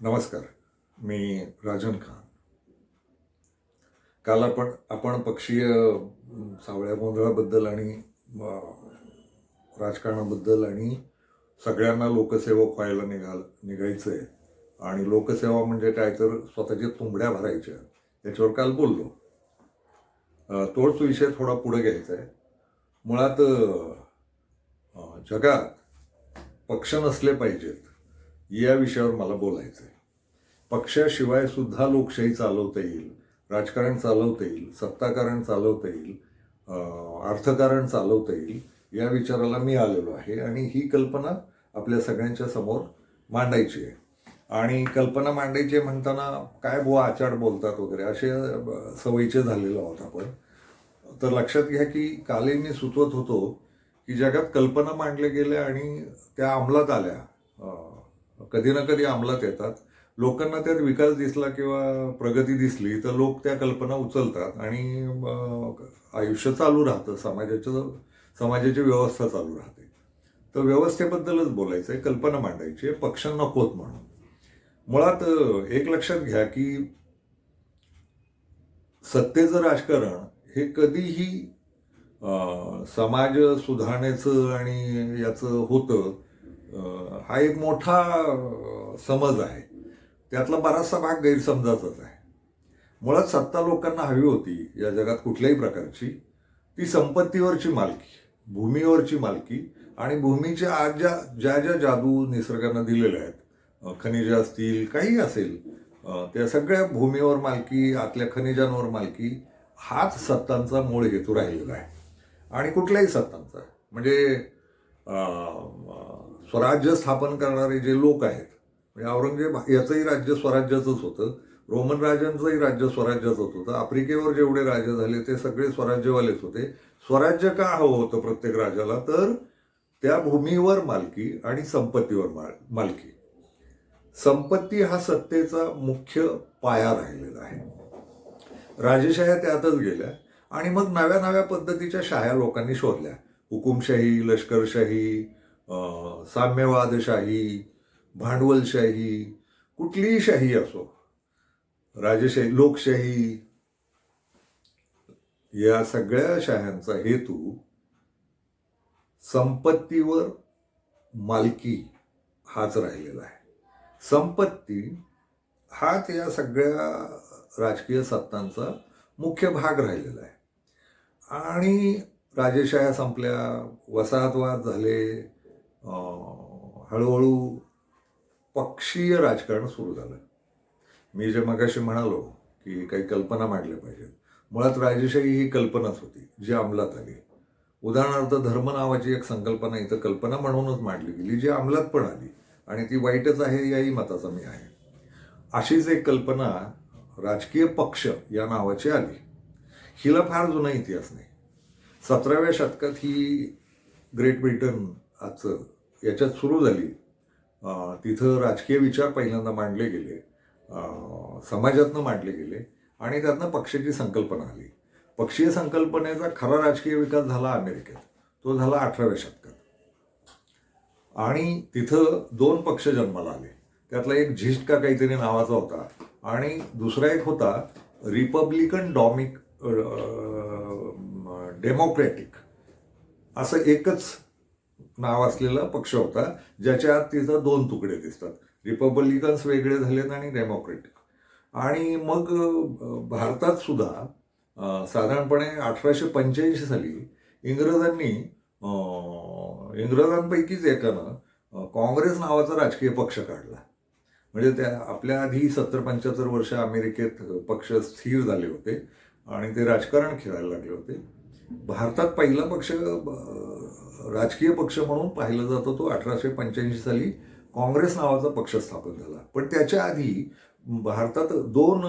नमस्कार. मी राजन खान. काल आपण पक्षीय सावळ्या गोंधळाबद्दल आणि राजकारणाबद्दल आणि सगळ्यांना लोकसेवक व्हायला निघायचं आहे आणि लोकसेवा म्हणजे काय तर स्वतःच्या तुंबड्या भरायच्या, याच्यावर काल बोललो. तोच विषय थोडा पुढे घ्यायचा आहे. मुळात जगात पक्ष नसले पाहिजेत या विषयावर मला बोलायचं आहे. पक्षाशिवाय सुद्धा लोकशाही चालवता येईल, राजकारण चालवता येईल, सत्ताकारण चालवता येईल, अर्थकारण चालवता येईल, या विचाराला मी आलेलो आहे आणि ही कल्पना आपल्या सगळ्यांच्या समोर मांडायची आहे. आणि कल्पना मांडायची म्हणताना काय बुवा आचार बोलतात वगैरे असे सवयीचे झालेलो आहोत आपण. तर लक्षात घ्या की काले मी सुचवत होतो की जगात कल्पना मांडल्या गेल्या आणि त्या अंमलात आल्या, कधी ना कधी अंमलात येतात. लोकांना त्यात विकास दिसला किंवा प्रगती दिसली तर लोक त्या कल्पना उचलतात आणि आयुष्य चालू राहतं, समाजाची व्यवस्था चालू राहते. तर व्यवस्थेबद्दलच बोलायचं आहे, कल्पना मांडायची आहे, पक्ष नकोत म्हणून. मुळात एक लक्षात घ्या की सत्तेचं राजकारण हे कधीही समाज सुधारण्याचं आणि याचं होतं, हा एक मोठा समज आहे. त्यातला बराचसा भाग गैरसमजाचाच आहे. मुळात सत्ता लोकांना हवी होती या जगात कुठल्याही प्रकारची, ती संपत्तीवरची मालकी, भूमीवरची मालकी आणि भूमीच्या आज ज्या ज्या जादू निसर्गानं दिलेल्या आहेत, खनिज असतील काही असेल, त्या सगळ्या भूमीवर मालकी, आतल्या खनिजांवर मालकी, हाच सत्तांचा मूळ हेतू राहिलेला आहे. आणि कुठल्याही सत्तांचा म्हणजे स्वराज्य स्थापन करणारे जे लोक आहेत, म्हणजे औरंगजेब याचंही राज्य स्वराज्याचंच होतं, रोमन राजांचंही राज्य स्वराज्याचंच होतं, आफ्रिकेवर जेवढे राजे झाले ते सगळे स्वराज्यवालेच होते. स्वराज्य का हवं होतं प्रत्येक राजाला? तर त्या भूमीवर मालकी आणि संपत्तीवर मालकी. संपत्ती हा सत्तेचा मुख्य पाया राहिलेला आहे. राजेशाह्या त्यातच गेल्या आणि मग नव्या नव्या पद्धतीच्या शाह्या लोकांनी शोधल्या. हुकुमशाही, लष्करशाही, साम्यवादशाही, भांडवलशाही, कुठलीही शाही असो, राजेशाही, लोकशाही, या सगळ्या शाह्यांचा हेतू संपत्तीवर मालकी हाच राहिलेला आहे. संपत्ती हाच या सगळ्या राजकीय सत्तांचा मुख्य भाग राहिलेला आहे. आणि राजेशाह्या संपल्या, वसाहतवाद झाले, हळूहळू पक्षीय राजकारण सुरू झालं. मी जे मगाशी म्हणालो की काही कल्पना मांडल्या पाहिजेत, मुळात राजेशाही ही कल्पनाच होती जी अंमलात आली. उदाहरणार्थ धर्म नावाची एक संकल्पना इथं कल्पना म्हणूनच मांडली गेली, जी अंमलात पण आली आणि ती वाईटच आहे याही मताचा मी आहे. अशीच एक कल्पना राजकीय पक्ष या नावाची आली. हिला फार जुना इतिहास नाही. 17व्या शतकात ही ग्रेट ब्रिटन आजचं याच्यात सुरू झाली. तिथं राजकीय विचार पहिल्यांदा मांडले गेले, समाजातनं मांडले गेले आणि त्यातनं पक्षाची संकल्पना आली. पक्षीय संकल्पनेचा खरा राजकीय विकास झाला अमेरिकेत. तो झाला 18व्या शतकात आणि तिथं 2 पक्ष जन्माला आले. त्यातला एक झिस्ट का काहीतरी नावाचा होता आणि दुसरा एक होता रिपब्लिकन डेमोक्रॅटिक, असं एकच नाव असलेला पक्ष होता, ज्याच्या आत तिथं 2 तुकडे दिसतात. रिपब्लिकन्स वेगळे झालेत आणि डेमोक्रॅटिक. आणि मग भारतात सुद्धा साधारणपणे 1885 साली इंग्रजांपैकीच एकानं काँग्रेस नावाचा राजकीय पक्ष काढला. म्हणजे त्या आपल्या आधी 70-75 वर्ष अमेरिकेत पक्ष स्थिर झाले होते आणि ते राजकारण खेळायला लागले होते. भारतात पहिला पक्ष राजकीय पक्ष म्हणून पाहिला जातो तो 1885 साली काँग्रेस नावाचा पक्ष स्थापन झाला. पण त्याच्या आधी भारतात 2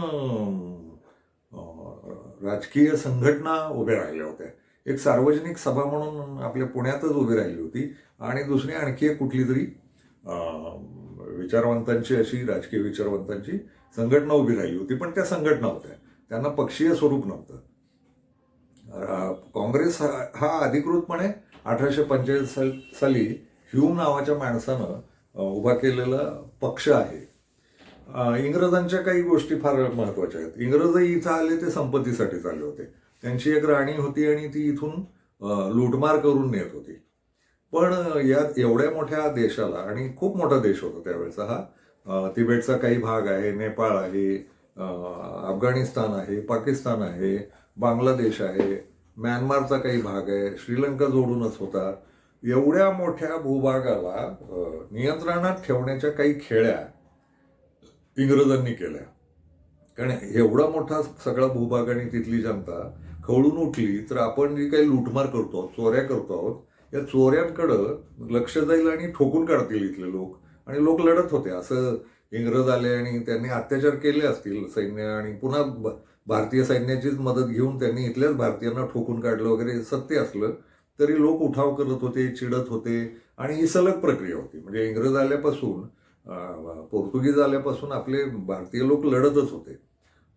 राजकीय संघटना उभ्या राहिल्या होत्या. एक सार्वजनिक सभा म्हणून आपल्या पुण्यातच उभी राहिली होती आणि दुसरी आणखी एक कुठली तरी विचारवंतांची, अशी राजकीय विचारवंतांची संघटना उभी राहिली होती. पण त्या संघटना होत्या, त्यांना पक्षीय स्वरूप नव्हतं. काँग्रेस हा अधिकृतपणे 1845 साली ह्यूम नावाच्या माणसानं उभा केलेला पक्ष आहे. इंग्रजांच्या काही गोष्टी फार महत्वाच्या आहेत. इंग्रजही इथं आले ते संपत्तीसाठीच आले होते. त्यांची एक राणी होती आणि ती इथून लूटमार करून नेत होती. पण या एवढ्या मोठ्या देशाला, आणि खूप मोठा देश होता त्यावेळेचा हा, तिबेटचा काही भाग आहे, नेपाळ आहे, अफगाणिस्तान आहे, पाकिस्तान आहे, बांगलादेश आहे, म्यानमारचा काही भाग आहे, श्रीलंका जोडूनच होता. एवढ्या मोठ्या भूभागाला नियंत्रणात ठेवण्याच्या काही खेळ्या इंग्रजांनी केल्या. कारण एवढा मोठा सगळा भूभाग आणि तिथली जनता खवळून उठली तर आपण जी काही लूटमार करतो आहोत, चोऱ्या करतो आहोत, या चोऱ्यांकडं लक्ष जाईल आणि ठोकून काढतील इथले लोक. आणि लोक लढत होते. असं इंग्रज आले आणि त्यांनी अत्याचार केले असतील सैन्य, आणि पुन्हा भारतीय सैन्याचीच मदत घेऊन त्यांनी इथल्याच भारतीयांना ठोकून काढलं वगैरे सत्य असलं तरी लोक उठाव करत होते, चिडत होते, आणि ही सलग प्रक्रिया होती. म्हणजे इंग्रज आल्यापासून, पोर्तुगीज आल्यापासून आपले भारतीय लोक लढतच होते.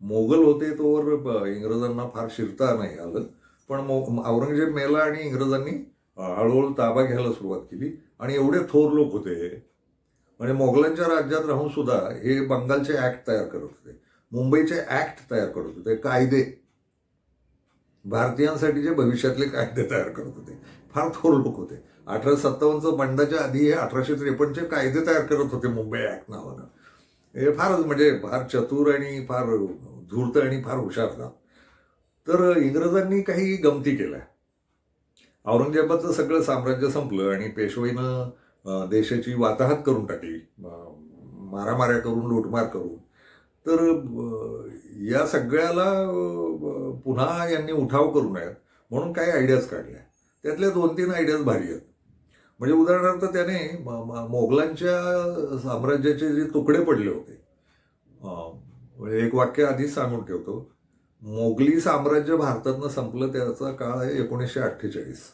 मोगल होते तोवर इंग्रजांना फार शिरता नाही आलं. पण औरंगजेब मेला आणि इंग्रजांनी हळूहळू ताबा घ्यायला सुरुवात केली. आणि एवढे थोर लोक होते, म्हणजे मोगलांच्या राज्यात राहून सुद्धा हे बंगालचे ऍक्ट तयार करत होते, मुंबईचे ऍक्ट तयार करत होते, कायदे, भारतीयांसाठीचे भविष्यातले कायदे तयार करत होते. फार थोर लोक होते. 1857 बंडाच्या आधी हे 1853चे कायदे तयार करत होते मुंबई ऍक्ट नावानं. हे फारच म्हणजे फार चतुर आणि फार धूर्त आणि फार हुशार झाला. तर इंग्रजांनी काही गमती केल्या. औरंगजेबाचं सगळं साम्राज्य संपलं आणि पेशवाईनं देशाची वाताहत करून टाकली, मारामाऱ्या करून, लूटमार करून. तर या सगळ्याला पुन्हा यांनी उठाव करू नयेत म्हणून काही आयडियाज काढल्या. त्यातल्या 2-3 आयडियाज भारी आहेत. म्हणजे उदाहरणार्थ त्याने मोगलांच्या साम्राज्याचे जे तुकडे पडले होते, म्हणजे एक वाक्य आधीच सांगून ठेवतो, मोगली साम्राज्य भारतातनं संपलं त्याचा काळ आहे 1948,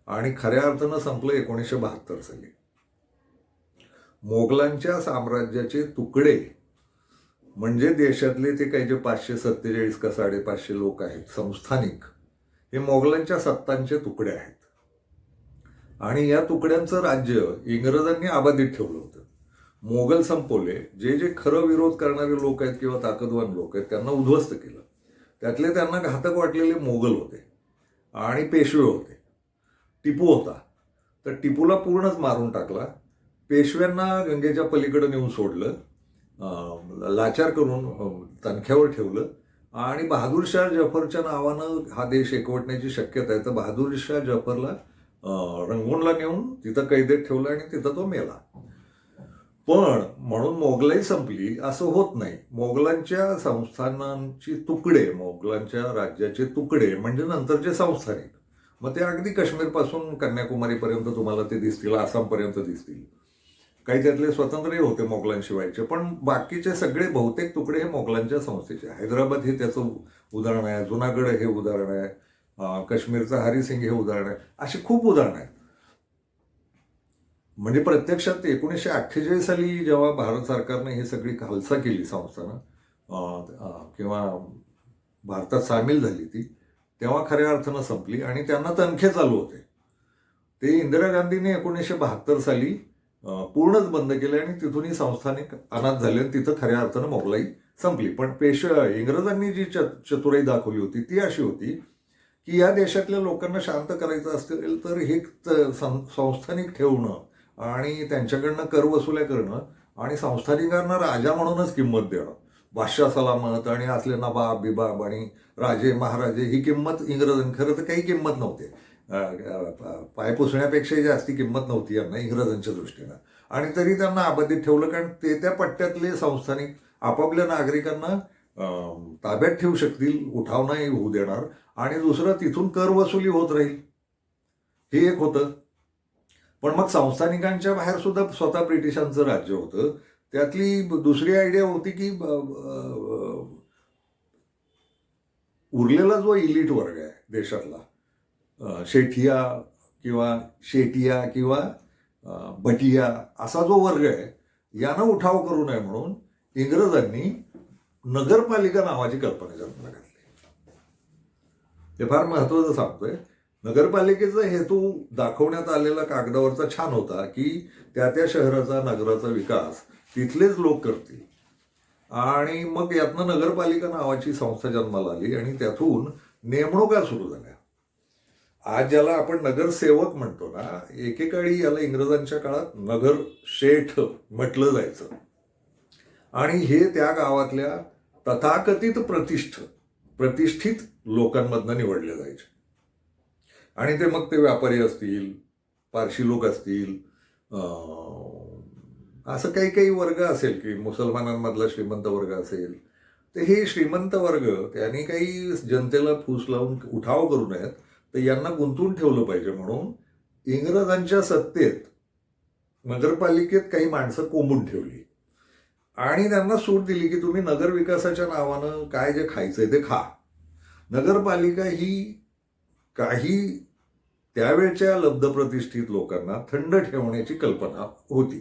आणि खऱ्या अर्थानं संपलं 1972 साली. मोगलांच्या साम्राज्याचे तुकडे म्हणजे देशातले ते काही जे 547 का 550 लोक आहेत संस्थानिक, हे मोगलांच्या सत्तांचे तुकडे आहेत. आणि या तुकड्यांचं राज्य इंग्रजांनी आबादीत ठेवलं होतं. मोगल संपवले. जे जे खरं विरोध करणारे लोक आहेत किंवा ताकदवान लोक आहेत त्यांना उद्ध्वस्त केलं. त्यातले त्यांना घातक वाटलेले मोगल होते आणि पेशवे होते. टिपू होता, तर टिपूला पूर्णच मारून टाकला. पेशव्यांना गंगेच्या पलीकडे नेऊन सोडलं, लाचार करून तणख्यावर ठेवलं, आणि बहादूरशाह जफरच्या नावानं हा देश एकवटण्याची शक्यता आहे. तर बहादूरशाह जफरला रंगूनला नेऊन तिथं कैदेत ठेवलं आणि तिथं तो मेला. पण म्हणून मोगलाई संपली असं होत नाही. मोगलांच्या संस्थानांची तुकडे, मोगलांच्या राज्याचे तुकडे म्हणजे नंतरचे संस्थानिक, मग ते अगदी काश्मीरपासून कन्याकुमारीपर्यंत तुम्हाला ते दिसतील, आसामपर्यंत दिसतील. काही त्यातले स्वतंत्रही होते मोगलांशिवायचे, पण बाकीचे सगळे बहुतेक तुकडे हे मोगलांच्या संस्थेचे. हैदराबाद हे त्याचं उदाहरण आहे, जुनागड हे उदाहरण आहे, काश्मीरचा हरिसिंग हे उदाहरण आहे. अशी खूप उदाहरणं आहेत. म्हणजे प्रत्यक्षात 1948 साली जेव्हा भारत सरकारने ही सगळी खालसा केली संस्थानं किंवा भारतात सामील झाली ती, तेव्हा खऱ्या अर्थानं संपली आणि त्यांना तनखे चालू होते. ते इंदिरा गांधीने 1972 साली पूर्णच बंद केले आणि तिथूनही संस्थानिक अनाथ झाले आणि तिथं खऱ्या अर्थानं मोगलाई संपली. पण इंग्रजांनी जी चतुराई दाखवली होती ती अशी होती की या देशातल्या लोकांना शांत करायचं असेल तर हे संस्थानिक ठेवणं आणि त्यांच्याकडनं कर वसुल्या करणं आणि संस्थानिकांना राजा म्हणूनच किंमत देणं, बादशाह सलामत आणि असले नवाब बिबाब आणि राजे महाराजे, ही किंमत इंग्रजांनी, खरं तर काही किंमत नव्हते, पाय पुसण्यापेक्षाही जास्ती किंमत नव्हती यांना इंग्रजांच्या दृष्टीनं. आणि तरी त्यांना आबादीत ठेवलं, कारण ते त्या पट्ट्यातले संस्थानिक आपापल्या नागरिकांना ताब्यात ठेवू शकतील, उठाव नाही होऊ देणार, आणि दुसरं तिथून कर वसुली होत राहील, हे एक होतं. पण मग संस्थानिकांच्या बाहेर सुद्धा स्वतः ब्रिटिशांचं राज्य होतं. त्यातली दुसरी आयडिया होती की उरलेला जो इलिट वर्ग आहे देशातला, शेठिया किंवा भटिया असा जो वर्ग आहे, यानं उठाव करू नये म्हणून इंग्रजांनी नगरपालिका नावाची कल्पना जन्माला घातली. हे फार महत्वाचं सांगतोय. नगरपालिकेचा हेतू दाखवण्यात आलेला कागदावरचा छान होता की त्या शहराचा, नगराचा विकास तिथलेच लोक करतील. आणि मग यातनं नगरपालिका नावाची संस्था जन्माला आली आणि त्यातून नेमणुका सुरू झाल्या. आज ज्याला आपण नगरसेवक म्हणतो ना, एकेकाळी याला इंग्रजांच्या काळात नगर शेठ म्हटलं जायचं. आणि हे त्या गावातल्या तथाकथित प्रतिष्ठित लोकांमधनं निवडले जायचे. आणि ते मग ते व्यापारी असतील, पारशी लोक असतील, असं काही काही वर्ग असेल की मुसलमानांमधला श्रीमंत वर्ग असेल, तर हे श्रीमंत वर्ग त्यांनी काही जनतेला फूस लावून उठाव करू नयेत, तर यांना गुंतवून ठेवलं पाहिजे म्हणून इंग्रजांच्या सत्तेत नगरपालिकेत काही माणसं कोंबून ठेवली आणि त्यांना सूट दिली की तुम्ही नगर विकासाच्या नावानं काय जे खायचंय ते खा. नगरपालिका ही काही त्यावेळच्या लब्धप्रतिष्ठित लोकांना थंड ठेवण्याची कल्पना होती.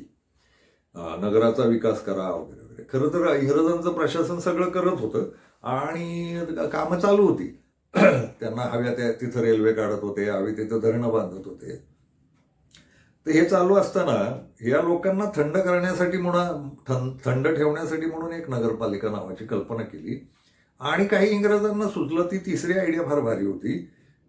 नगराचा विकास करा वगैरे वगैरे. खरं तर इंग्रजांचं प्रशासन सगळं करत होतं आणि कामं चालू होती. त्यांना हव्या त्या तिथं रेल्वे काढत होते, हवी तिथं धरणं बांधत होते. तर हे चालू असताना या लोकांना थंड करण्यासाठी थंड ठेवण्यासाठी म्हणून एक नगरपालिका नावाची कल्पना केली. आणि काही इंग्रजांना सुचलं, ती तिसरी आयडिया फार भारी होती,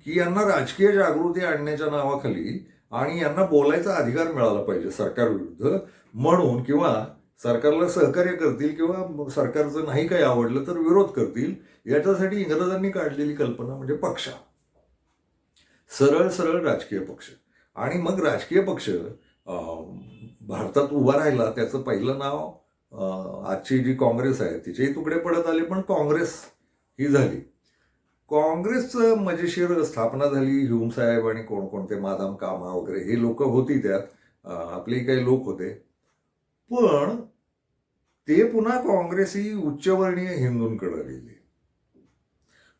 की यांना राजकीय जागृती आणण्याच्या नावाखाली आणि यांना बोलायचा अधिकार मिळाला पाहिजे सरकारविरुद्ध म्हणून, किंवा सरकारला सहकार्य करतील किंवा सरकारचं नाही काही आवडलं तर विरोध करतील, याच्यासाठी इंग्रजांनी काढलेली कल्पना म्हणजे पक्ष. सरळ सरळ राजकीय पक्ष. आणि मग राजकीय पक्ष भारतात उभा राहिला. त्याचं पहिलं नाव आजची जी काँग्रेस आहे तिचेही तुकडे पडत आले, पण काँग्रेस ही झाली. काँग्रेसचं मजेशीर स्थापना झाली. ह्यूम साहेब आणि कोणकोणते मादाम कामा वगैरे हे लोक होती त्यात, आपलेही काही लोक होते. पण ते पुन्हा काँग्रेस ही उच्चवर्णीय हिंदूंकडे गेली,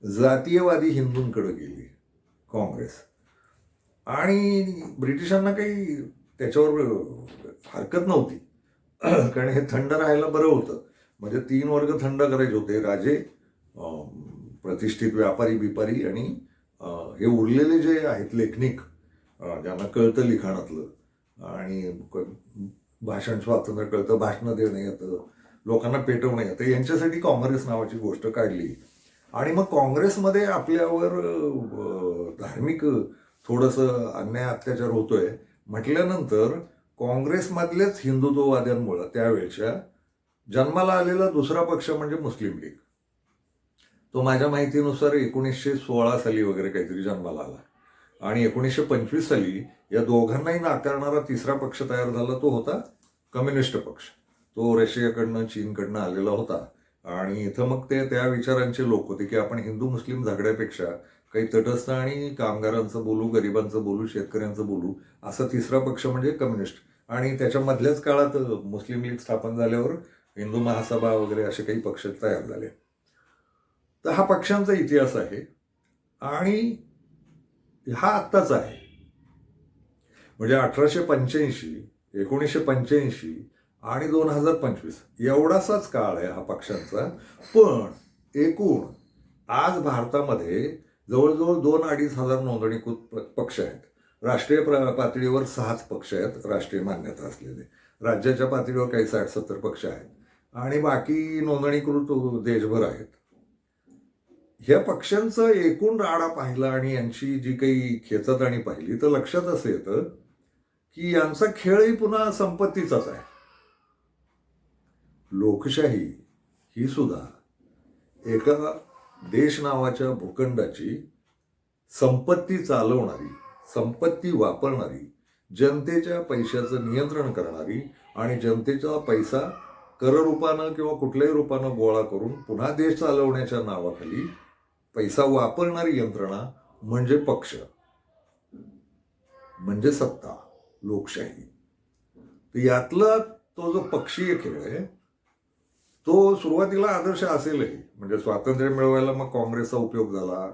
जातीयवादी हिंदूंकडे गेली काँग्रेस. आणि ब्रिटिशांना काही त्याच्यावर हरकत नव्हती, कारण हे थंड राहायला बरं होतं. म्हणजे 3 वर्ग थंड करायचे होते, राजे, प्रतिष्ठित व्यापारी बिपारी आणि हे उरलेले जे आहेत लेखनिक, ज्यांना कळतं लिखाणातलं आणि भाषण स्वातंत्र्य कळतं, भाषणं देणं येतं, लोकांना पेटवणं येतं, यांच्यासाठी काँग्रेस नावाची गोष्ट काढली. आणि मग काँग्रेसमध्ये आपल्यावर धार्मिक थोडंसं अन्याय अत्याचार होतोय म्हटल्यानंतर काँग्रेसमधलेच हिंदुत्ववाद्यांमुळं त्यावेळच्या जन्माला आलेला दुसरा पक्ष म्हणजे मुस्लिम लीग. तो माझ्या माहितीनुसार 1916 साली वगैरे काहीतरी जन्माला आला. आणि 1925 साली या दोघांनाही नाकारणारा तिसरा पक्ष तयार झाला, तो होता कम्युनिस्ट पक्ष. तो रशियाकडनं चीनकडनं आलेला होता. आणि इथं मग ते त्या विचारांचे लोक होते की आपण हिंदू मुस्लिम झगड्यापेक्षा काही तटस्थ आणि कामगारांचं बोलू, गरिबांचं बोलू, शेतकऱ्यांचं बोलू, असा तिसरा पक्ष म्हणजे कम्युनिस्ट. आणि त्याच्या मधल्याच काळात मुस्लिम लीग स्थापन झाल्यावर हिंदू महासभा वगैरे असे काही पक्ष तयार झाले. तर हा पक्षांचा इतिहास आहे आणि हा आत्ताचा आहे. म्हणजे 1885, 1985 आणि 2025 एवढासाच काळ आहे हा पक्षांचा. पण एकूण आज भारतामध्ये जवळजवळ 2-2.5 हजार नोंदणीकृत पक्ष आहेत. राष्ट्रीय पातळीवर 6 पक्ष आहेत राष्ट्रीय मान्यता असलेले. राज्याच्या पातळीवर काही 60-70 पक्ष आहेत आणि बाकी नोंदणीकृत देशभर आहेत. ह्या पक्षांचं एकूण राडा पाहिला आणि यांची जी काही खेचताणी पाहिली तर लक्षात असं येतं की यांचा खेळही पुन्हा संपत्तीचाच आहे. लोकशाही ही सुद्धा एका देश नावाच्या भूखंडाची संपत्ती चालवणारी, संपत्ती वापरणारी, जनतेच्या पैशाचं नियंत्रण करणारी आणि जनतेचा पैसा कररूपानं किंवा कुठल्याही रूपानं गोळा करून पुन्हा देश चालवण्याच्या नावाखाली पैसा वापरणारी यंत्रणा म्हणजे पक्ष, म्हणजे सत्ता, लोकशाही. तर यातला तो जो पक्षीय खेळ आहे तो सुरुवातीला आदर्श असेलही. म्हणजे स्वातंत्र्य मिळवायला मग काँग्रेसचा उपयोग झाला,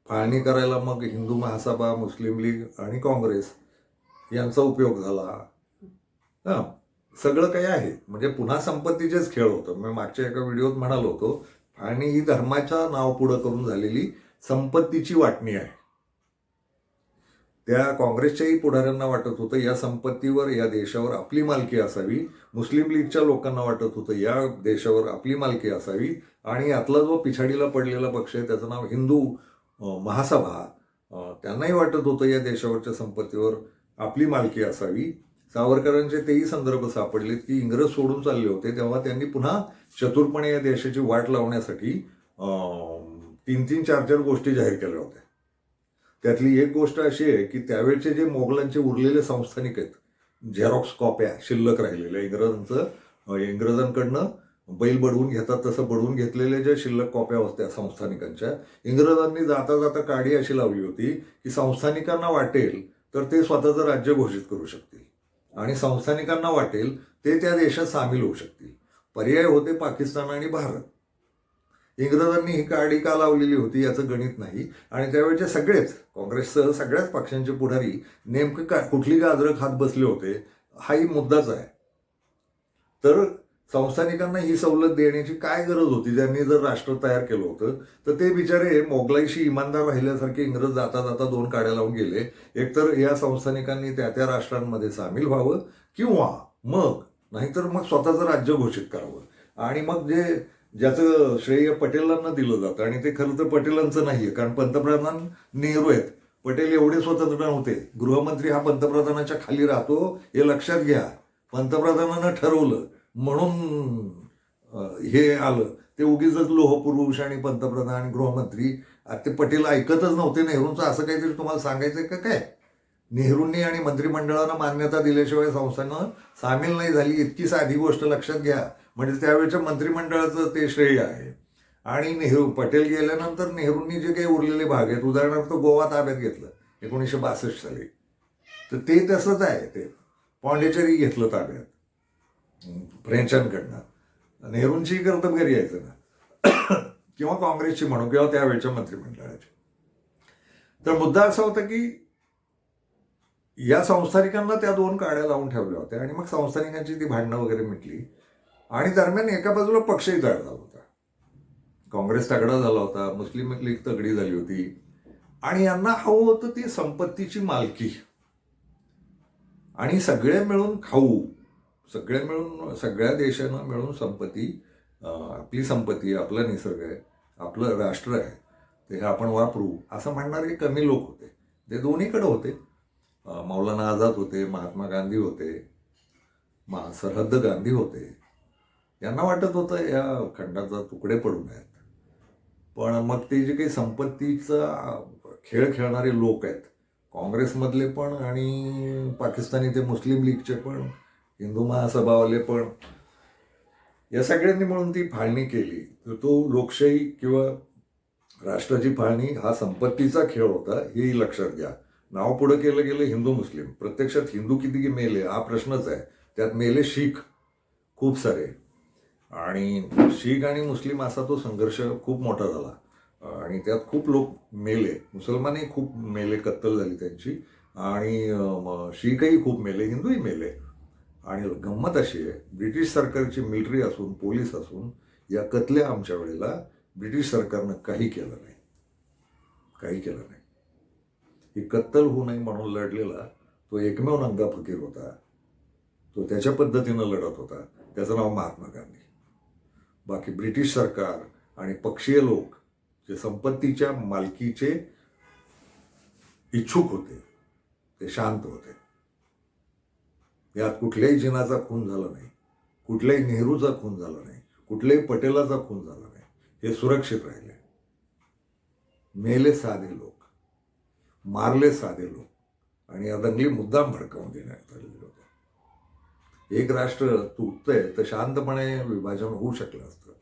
फाळणी करायला मग हिंदू महासभा, मुस्लिम लीग आणि काँग्रेस यांचा उपयोग झाला. सगळं काही आहे. म्हणजे पुन्हा संपत्तीचेच खेळ होतं. मी मागच्या एका व्हिडिओत म्हणालो होतो, फाळणी ही धर्माच्या नाव पुढं करून झालेली संपत्तीची वाटणी आहे. त्या काँग्रेसच्याही पुढाऱ्यांना वाटत होतं या संपत्तीवर, या देशावर आपली मालकी असावी. मुस्लिम लीगच्या लोकांना वाटत होतं या देशावर आपली मालकी असावी. आणि यातला जो पिछाडीला पडलेला पक्ष आहे त्याचं नाव हिंदू महासभा, त्यांनाही वाटत होतं या देशावरच्या संपत्तीवर आपली मालकी असावी. सावरकरांचे तेही संदर्भ सापडलेत की इंग्रज सोडून चालले होते तेव्हा त्यांनी पुन्हा चतुरपणे या देशाची वाट लावण्यासाठी 3-3, 4-4 गोष्टी जाहीर केल्या होत्या. त्यातली एक गोष्ट अशी आहे की त्यावेळचे जे मोगलांचे उरलेले संस्थानिक आहेत, झेरॉक्स कॉप्या शिल्लक राहिलेल्या इंग्रजांकडनं बैल बडवून घेतात तसं बडवून घेतलेल्या ज्या शिल्लक कॉप्या होत्या संस्थानिकांच्या, इंग्रजांनी जाता जाता काडी अशी लावली होती की संस्थानिकांना वाटेल तर ते स्वतःचं राज्य घोषित करू शकतील आणि संस्थानिकांना वाटेल ते त्या देशात सामील होऊ शकतील. पर्याय होते पाकिस्तान आणि भारत. इंग्रजांनी ही काडी का लावलेली होती याचं गणित नाही. आणि त्यावेळेचे सगळेच काँग्रेससह सगळ्याच पक्षांचे पुढारी नेमकं कुठली गाजरं खात बसले होते हाही मुद्दाच आहे. तर संस्थानिकांना ही सवलत देण्याची काय गरज होती? त्यांनी जर राष्ट्र तयार केलं होतं तर ते बिचारे मोगलाईशी इमानदार राहिल्यासारखे इंग्रज जाता जाता 2 काड्या लावून गेले. एकतर या संस्थानिकांनी त्या त्या राष्ट्रांमध्ये सामील व्हावं किंवा मग नाहीतर मग स्वतःचं राज्य घोषित करावं. आणि मग ज्याचं श्रेय पटेलांना दिलं जातं आणि ते खरं तर पटेलांचं नाहीये, कारण पंतप्रधान नेहरू आहेत. पटेल एवढे स्वतंत्र नव्हते. गृहमंत्री हा पंतप्रधानाच्या खाली राहतो हे लक्षात घ्या. पंतप्रधानानं ठरवलं म्हणून हे आलं. ते उगीच लोहपुरुष आणि पंतप्रधान गृहमंत्री ते पटेल ऐकतच नव्हते नेहरूंचं. असं काहीतरी तुम्हाला सांगायचंय का काय? नेहरूंनी आणि मंत्रिमंडळानं मान्यता दिल्याशिवाय संस्थांना सामील नाही झाली, इतकी साधी गोष्ट लक्षात घ्या. म्हणजे त्यावेळेच्या मंत्रिमंडळाचं ते श्रेय आहे. आणि पटेल गेल्यानंतर नेहरूंनी जे काही उरलेले भाग आहेत, उदाहरणार्थ गोवा ताब्यात घेतलं 1962 साली, तर ते तसंच आहे. ते पॉंडिचेरी घेतलं ताब्यात फ्रेंचांकडनं. नेहरूंची कर्तबगारी यायचं ना किंवा काँग्रेसची म्हणू किंवा त्यावेळच्या मंत्रिमंडळाची. तर मुद्दा असा होता की या संस्थानिकांना त्या 2 काड्या लावून ठेवल्या होत्या आणि मग संस्थानिकांची ती भांडणं वगैरे मिटली. आणि दरम्यान एका बाजूला पक्षही तयार झाला होता. काँग्रेस तगडा झाला होता, मुस्लिम लीग तगडी झाली होती आणि यांना हवं होतं ती संपत्तीची मालकी आणि सगळे मिळून खाऊ, सगळ्या देशानं मिळून संपत्ती, आपली संपत्ती, आपला निसर्ग आहे, आपलं राष्ट्र आहे, ते आपण वापरू असं म्हणणारे कमी लोक होते. ते दोन्हीकडे होते. मौलाना आझाद होते, महात्मा गांधी होते, सरहद्द गांधी होते. यांना वाटत होतं या खंडाचा तुकडे पडू नयेत. पण मग ते जे काही संपत्तीचा खेळ खेळणारे लोक आहेत, काँग्रेसमधले पण आणि पाकिस्तानी ते मुस्लिम लीगचे पण, हिंदू महासभावाले पण, या सगळ्यांनी मिळून ती फाळणी केली. तर तो लोकशाही किंवा राष्ट्राची फाळणी हा संपत्तीचा खेळ होता, हेही लक्षात घ्या. नाव पुढं केलं गेलं हिंदू मुस्लिम. प्रत्यक्षात हिंदू किती मेले हा प्रश्नच आहे. त्यात मेले शीख खूप सारे, आणि शीख आणि मुस्लिम असा तो संघर्ष खूप मोठा झाला आणि त्यात खूप लोक मेले. मुसलमानही खूप मेले, कत्तल झाली त्यांची, आणि शीखही खूप मेले, हिंदूही मेले. आणि गंमत अशी आहे, ब्रिटिश सरकारची मिलिटरी असून, पोलीस असून, या कतल्या आमच्या वेळेला ब्रिटिश सरकारनं काही केलं नाही. ही कत्तल होऊ नये म्हणून लढलेला तो एकमेव नंगा फकीर होता. तो त्याच्या पद्धतीनं लढत होता. त्याचं नाव महात्मा गांधी. बाकी ब्रिटिश सरकार आणि पक्षीय लोक जे संपत्तीच्या मालकीचे इच्छुक होते ते शांत होते. यात कुठल्याही जिनाचा खून झाला नाही, कुठल्याही नेहरूचा खून झाला नाही, कुठल्याही पटेलाचा खून झाला नाही. हे सुरक्षित राहिले. मेले साधे लोक, मारले साधे लोक आणि या दंगली मुद्दाम भडकावून देण्यात आलेले होते. एक राष्ट्र तुटतंय तर शांतपणे विभाजन होऊ शकलं असतं.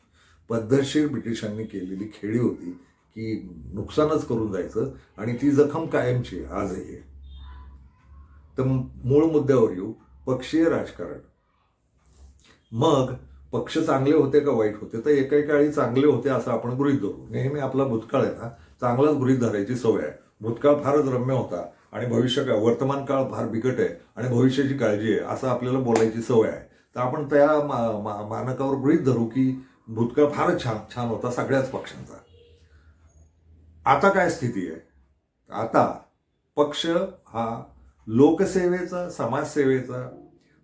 पद्धतशीर ब्रिटिशांनी केलेली खेळी होती की नुकसानच करून जायचं आणि ती जखम कायमची आजही आहे. तर मूळ मुद्द्यावर येऊ, पक्षीय राजकारण. मग पक्ष चांगले होते का वाईट होते? तर एकेकाळी चांगले होते असं आपण गृहीत धरू. नेहमी आपला भूतकाळ आहे ना चांगलाच गृहीत धरायची सवय आहे. भूतकाळ फारच रम्य होता आणि वर्तमान काळ फार बिकट आहे आणि भविष्याची काळजी आहे असं आपल्याला बोलायची सवय आहे. तर आपण त्या मानकावर गृहीत धरू की भूतकाळ फारच छान होता सगळ्याच पक्षांचा. आता काय स्थिती आहे? आता पक्ष हा लोकसेवेचा, समाजसेवेचा,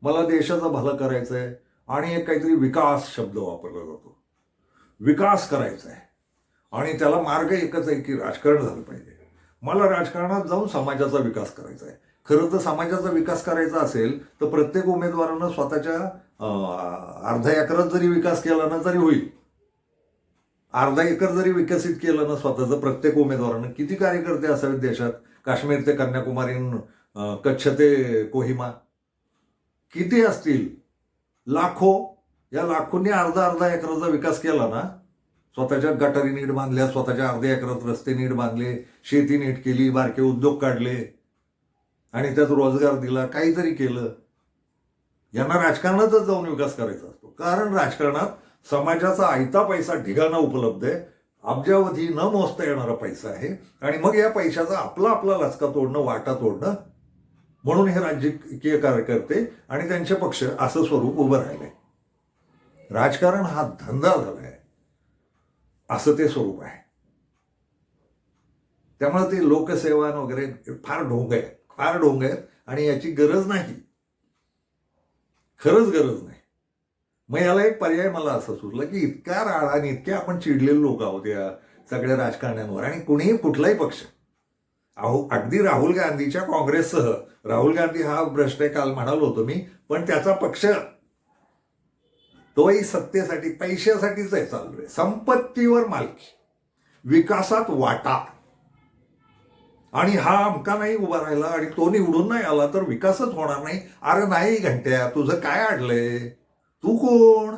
मला देशाचं भलं करायचं आहे आणि एक काहीतरी विकास शब्द वापरला जातो. विकास करायचा आहे आणि त्याला मार्ग एकच आहे की राजकारण झालं पाहिजे. मला राजकारणात जाऊन समाजाचा विकास करायचा आहे. खरं तर समाजाचा विकास करायचा असेल तर प्रत्येक उमेदवारानं स्वतःच्या अर्धा एकरात जरी विकास केला ना तरी होईल. अर्धा एकर जरी विकसित केलं ना स्वतःचं प्रत्येक उमेदवारानं, किती कार्यकर्ते असावेत देशात, काश्मीर ते कन्याकुमारी, कच्छ ते कोहिमा, किती असतील, लाखो. या लाखोंनी अर्धा एकराचा विकास केला ना, स्वतःच्या गटारी नीट बांधल्या, स्वतःच्या अर्ध्या एकरात रस्ते नीट बांधले, शेती नीट केली, बारके उद्योग काढले आणि त्यात रोजगार दिला, काहीतरी केलं. यांना राजकारणातच जाऊन विकास करायचा असतो. कारण राजकारणात समाजाचा आयता पैसा ढिगाणा उपलब्ध आहे, अब्जावधी न मोजता येणारा पैसा आहे आणि मग या पैशाचा आपला लचका तोडणं, वाटा तोडणं, म्हणून हे राजकीय कार्यकर्ते आणि त्यांचे पक्ष असं स्वरूप उभं राहिलंय. राजकारण हा धंदा झालाय, असं ते स्वरूप आहे. त्यामुळे ते लोकसेवा वगैरे फार ढोंग आहेत आणि याची गरज नाही, खरंच गरज नाही. मग याला एक पर्याय मला असं सुचलं की इतका राळा आणि इतके आपण चिडलेले लोक आहोत या सगळ्या राजकारण्यांवर, आणि कुणीही कुठलाही पक्ष, अगदी राहुल गांधीच्या काँग्रेससह, राहुल गांधी हा भ्रष्ट आहे काल म्हणालो होतो मी, पण त्याचा पक्ष तोही सत्तेसाठी, पैशासाठीच आहे चाललोय. संपत्तीवर मालकी, विकासात वाटा, आणि हा अमका नाही उभा राहिला आणि तो निवडून नाही आला तर विकासच होणार नाही. अरे नाही घंट्या, तुझं काय अडलंय? तू कोण?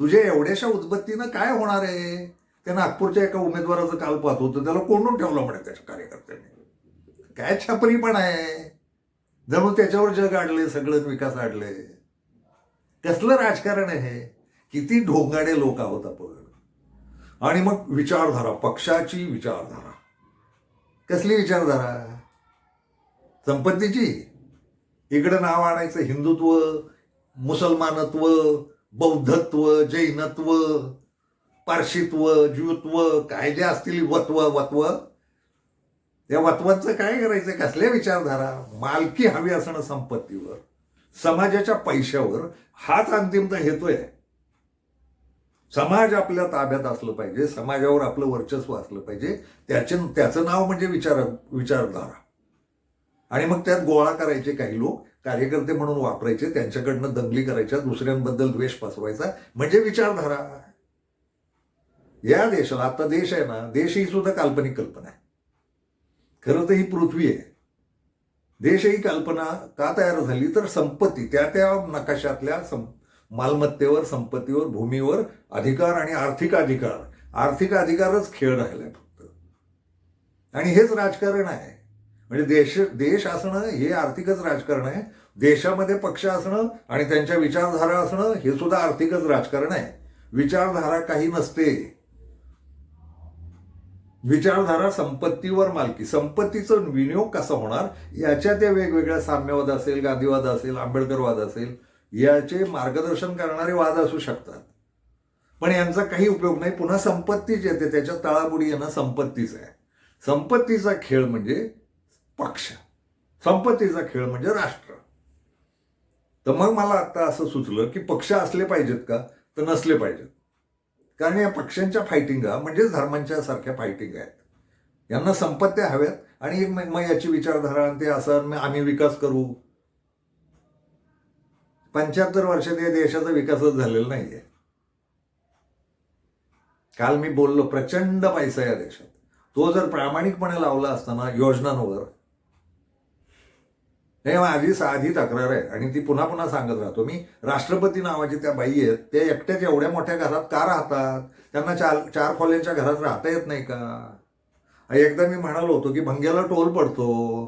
तुझ्या एवढ्याशा उदबत्तीनं काय होणार आहे? त्या नागपूरच्या एका उमेदवाराचं काल पाहत होतं, त्याला कोंडून ठेवलं म्हणे त्याच्या कार्यकर्त्यांनी. काय छापरी पण आहे, जणू त्याच्यावर जग अडले, सगळं विकास अडले. कसलं राजकारण आहे? किती ढोंगाडे लोक आहोत आपण. आणि मग विचारधारा, पक्षाची विचारधारा, कसली विचारधारा? संपत्तीची. इकडं नाव आणायचं हिंदुत्व, मुसलमानत्व, बौद्धत्व, जैनत्व, पारशीत्व, ज्यूत्व, काय जे असतील वत्व, त्या वत्वांचं काय करायचं? कसल्या विचारधारा? मालकी हवी असणं संपत्तीवर, समाजाच्या पैशावर, हाच अंतिमतः हेतू आहे. समाज आपल्या ताब्यात असलं पाहिजे, समाजावर आपलं वर्चस्व असलं पाहिजे, त्याचं नाव म्हणजे विचारधारा. आणि मग त्यात गोळा करायचे काही लोक, कार्यकर्ते म्हणून वापरायचे, त्यांच्याकडनं दंगली करायच्या, दुसऱ्यांबद्दल द्वेष पसरवायचा, म्हणजे विचारधारा. या देशाला, आता देश आहे ना, देश ही सुद्धा काल्पनिक कल्पना आहे. खरं तर ही पृथ्वी आहे. देश ही कल्पना का तयार झाली तर संपत्ती, त्या नकाशातल्या मालमत्तेवर, संपत्तीवर, भूमीवर अधिकार आणि आर्थिक अधिकारच खेळ राहिलाय फक्त. आणि हेच राजकारण आहे. म्हणजे देश असणं हे आर्थिकच राजकारण आहे. देशामध्ये पक्ष असणं आणि त्यांच्या विचारधारा असणं हे सुद्धा आर्थिकच राजकारण आहे. विचारधारा काही नसते. विचारधारा संपत्तीवर मालकी, संपत्तीचं विनियोग कसा होणार याच्या त्या वेगवेगळ्या साम्यवाद असेल, गांधीवाद असेल, आंबेडकरवाद असेल, याचे मार्गदर्शन करणारे वाद असू शकतात, पण यांचा काही उपयोग नाही. पुन्हा संपत्तीच येते, त्याच्या तळाबुडी येणं संपत्तीच आहे. संपत्तीचा खेळ म्हणजे पक्ष, संपत्तीचा खेळ म्हणजे राष्ट्र. तर मग मला आता असं सुचलं की पक्ष असले पाहिजेत का? तर नसले पाहिजेत. कारण या पक्षांच्या फायटिंगा म्हणजे धर्मांच्या सारख्या फायटिंग आहेत. यांना संपत्त्या हव्यात आणि मग याची विचारधारा ते असं आम्ही विकास करू. 75 वर्षात या देशाचा विकासच झालेला नाहीये. काल मी बोललो, प्रचंड पैसा या देशात. तो जर प्रामाणिकपणे लावला असताना योजनांवर, हे माझी साधी तक्रार आहे आणि ती पुन्हा पुन्हा सांगत राहतो मी. राष्ट्रपती नावाची त्या बाई आहेत, त्या एकट्याच एवढ्या मोठ्या घरात का राहतात? त्यांना चार खोल्यांच्या घरात राहता येत नाही का? एकदा मी म्हणालो होतो की भंग्याला टोल पडतो,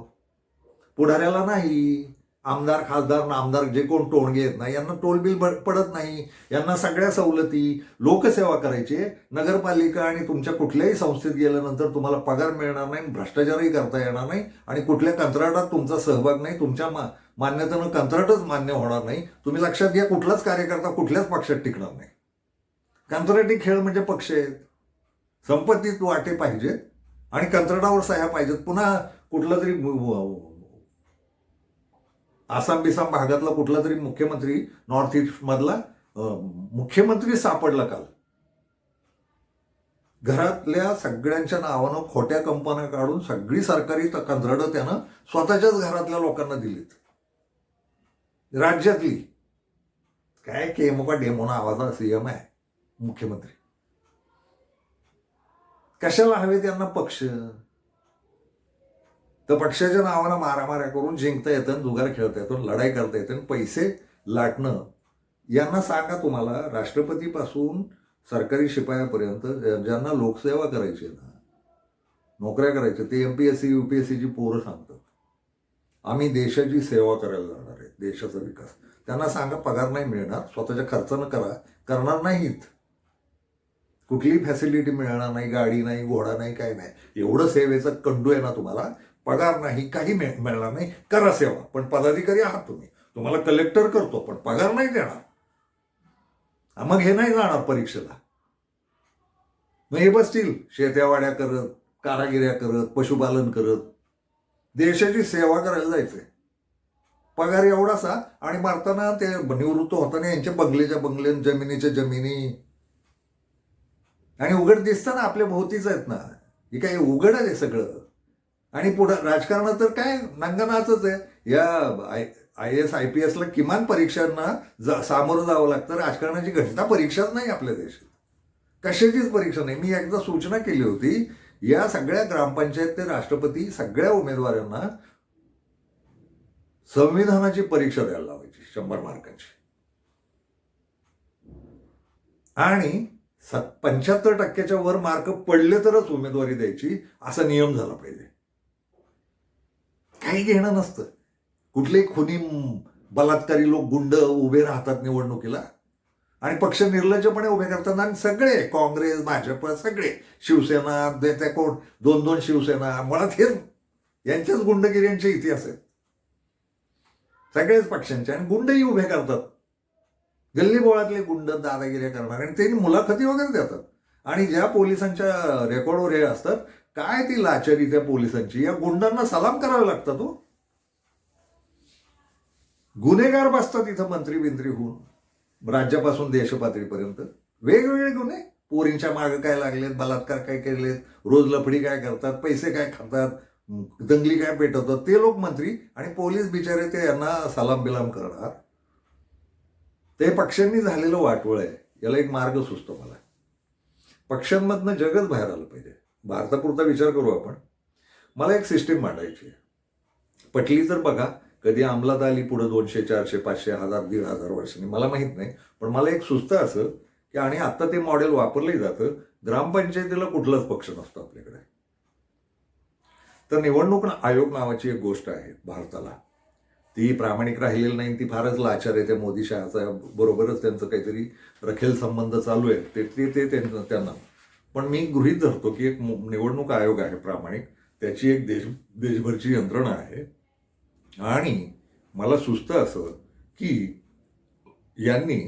पुढाऱ्याला नाही. आमदार, खासदार, नामदार जे कोण टोणगे आहेत ना, यांना टोल बिल पडत नाही. यांना सगळ्या सवलती, लोकसेवा करायची. नगरपालिका आणि तुमच्या कुठल्याही संस्थेत गेल्यानंतर तुम्हाला पगार मिळणार नाही, भ्रष्टाचारही करता येणार नाही आणि कुठल्या कंत्राटात तुमचा सहभाग नाही. तुमच्या मान्यतेनं कंत्राटच मान्य होणार नाही. तुम्ही लक्षात घ्या, कुठलाच कार्यकर्ता कुठल्याच पक्षात टिकणार नाही. कंत्राटी खेळ म्हणजे पक्ष आहेत. संपत्तीत वाटे पाहिजेत आणि कंत्राटावर सह्या पाहिजेत. पुन्हा कुठला तरी आसाम बिसाम भागातला कुठला तरी मुख्यमंत्री, नॉर्थ ईस्ट मधला मुख्यमंत्री सापडला काल. घरातल्या सगळ्यांच्या नावानं खोट्या कंपन्या काढून सगळी सरकारी कंत्राटं त्यानं स्वतःच्याच घरातल्या लोकांना दिलीत. राज्यातली काय केमोका डेमोना आवाजा सीएम आहे मुख्यमंत्री. कशाला हवे त्यांना पक्ष? तर पक्षाच्या नावानं मारामाऱ्या करून जिंकता येतं, जुगार खेळता येतं, लढाई करता येतं, पैसे लाटणं. यांना सांगा तुम्हाला राष्ट्रपतीपासून सरकारी शिपायापर्यंत ज्यांना लोकसेवा करायची आहे ना, नोकऱ्या करायच्या, ते MPSC UPSCची पोरं सांगतात आम्ही देशाची सेवा करायला जाणार आहे, देशाचा विकास. त्यांना सांगा पगार नाही मिळणार, स्वतःच्या खर्चानं करा. करणार नाहीत. कुठली फॅसिलिटी मिळणार नाही, गाडी नाही, घोडा नाही, काय नाही. एवढं सेवेचं कंडू आहे ना तुम्हाला, पगार नाही, काही मिळणार नाही. करा सेवा, पण पदाधिकारी आहात तुम्ही. तुम्हाला कलेक्टर करतो पण पगार नाही देणार. मग हे नाही जाणार परीक्षेला. मग हे बसतील शेत्यावाड्या करत, कारागिऱ्या करत, पशुपालन करत. देशाची सेवा करायला जायचंय. पगार एवढासा आणि मारताना ते निवृत्त होताना यांच्या बंगलेच्या बंगले, जमिनीच्या जमिनी. आणि उघड दिसताना आपल्या भोवतीच आहेत ना. हे काय उघड आहे सगळं. आणि पुढं राजकारणात तर काय नांगनाचच आहे. या IAS IPS ला किमान परीक्षांना सामोरं जावं लागतं. राजकारणाची घंटा परीक्षाच नाही आपल्या देशात. कशाचीच परीक्षा नाही. मी एकदा सूचना केली होती, या सगळ्या ग्रामपंचायत ते राष्ट्रपती सगळ्या उमेदवारांना संविधानाची परीक्षा द्यायला लावायची 100 मार्कांची. आणि 75% वर मार्क पडले तरच उमेदवारी द्यायची, असा नियम झाला पाहिजे. काही घेणं नसतं. कुठलेही खुनी बलात्कारी लोक, गुंड उभे राहतात निवडणुकीला आणि पक्ष निर्लज्जपणे उभे करतात. आणि सगळे काँग्रेस, भाजप, सगळे शिवसेना, त्या कोण 2-2 शिवसेना, मुळात हे यांच्याच गुंडगिरींचे इतिहास आहेत सगळेच पक्षांचे. आणि गुंडही उभे करतात, गल्लीबोळातले गुंड दादागिऱ्या करणार. आणि ते मुलाखती वगैरे देतात. आणि ज्या पोलिसांच्या रेकॉर्डवर हे असतात, काय ती लाचारी त्या पोलिसांची. या गुंडांना सलाम करावे लागतात. तो गुन्हेगार बसतात इथं मंत्री बिंत्री होऊन, राज्यापासून देशपातळीपर्यंत वेगवेगळे गुन्हे. पोरींच्या मागं काय लागलेत, बलात्कार काय केलेत, रोज लफडी काय करतात, पैसे काय खातात, दंगली काय पेटवतात, ते लोक मंत्री. आणि पोलीस बिचारे ते यांना सलाम बिलाम करणार. ते पक्षांनी झालेलं वाटवळ आहे. याला एक मार्ग सुचतो मला. पक्षांमधनं जगच बाहेर आलं पाहिजे. भारतापुरता विचार करू आपण. मला एक सिस्टीम मांडायची आहे. पटली तर बघा, कधी अंमलात आली पुढे 200, 400, 500, 1000, 1500 वर्षांनी मला माहित नाही. पण मला एक सुचतं असं की, आणि आता ते मॉडेल वापरलंही जातं, ग्रामपंचायतीला कुठलाच पक्ष नसतो आपल्याकडे. तर निवडणूक आयोग नावाची एक गोष्ट आहे भारताला. ती प्रामाणिक राहिलेली नाही, ती फारच लाचार आहे. त्या मोदी शहाचा बरोबरच त्यांचं काहीतरी रखेल संबंध चालू आहे ते त्यांना. पण मी गृहीत धरतो की एक निवडणूक आयोग आहे प्रामाणिक, त्याची एक देशभरची यंत्रणा आहे. आणि मला सुचतं असं की यांनी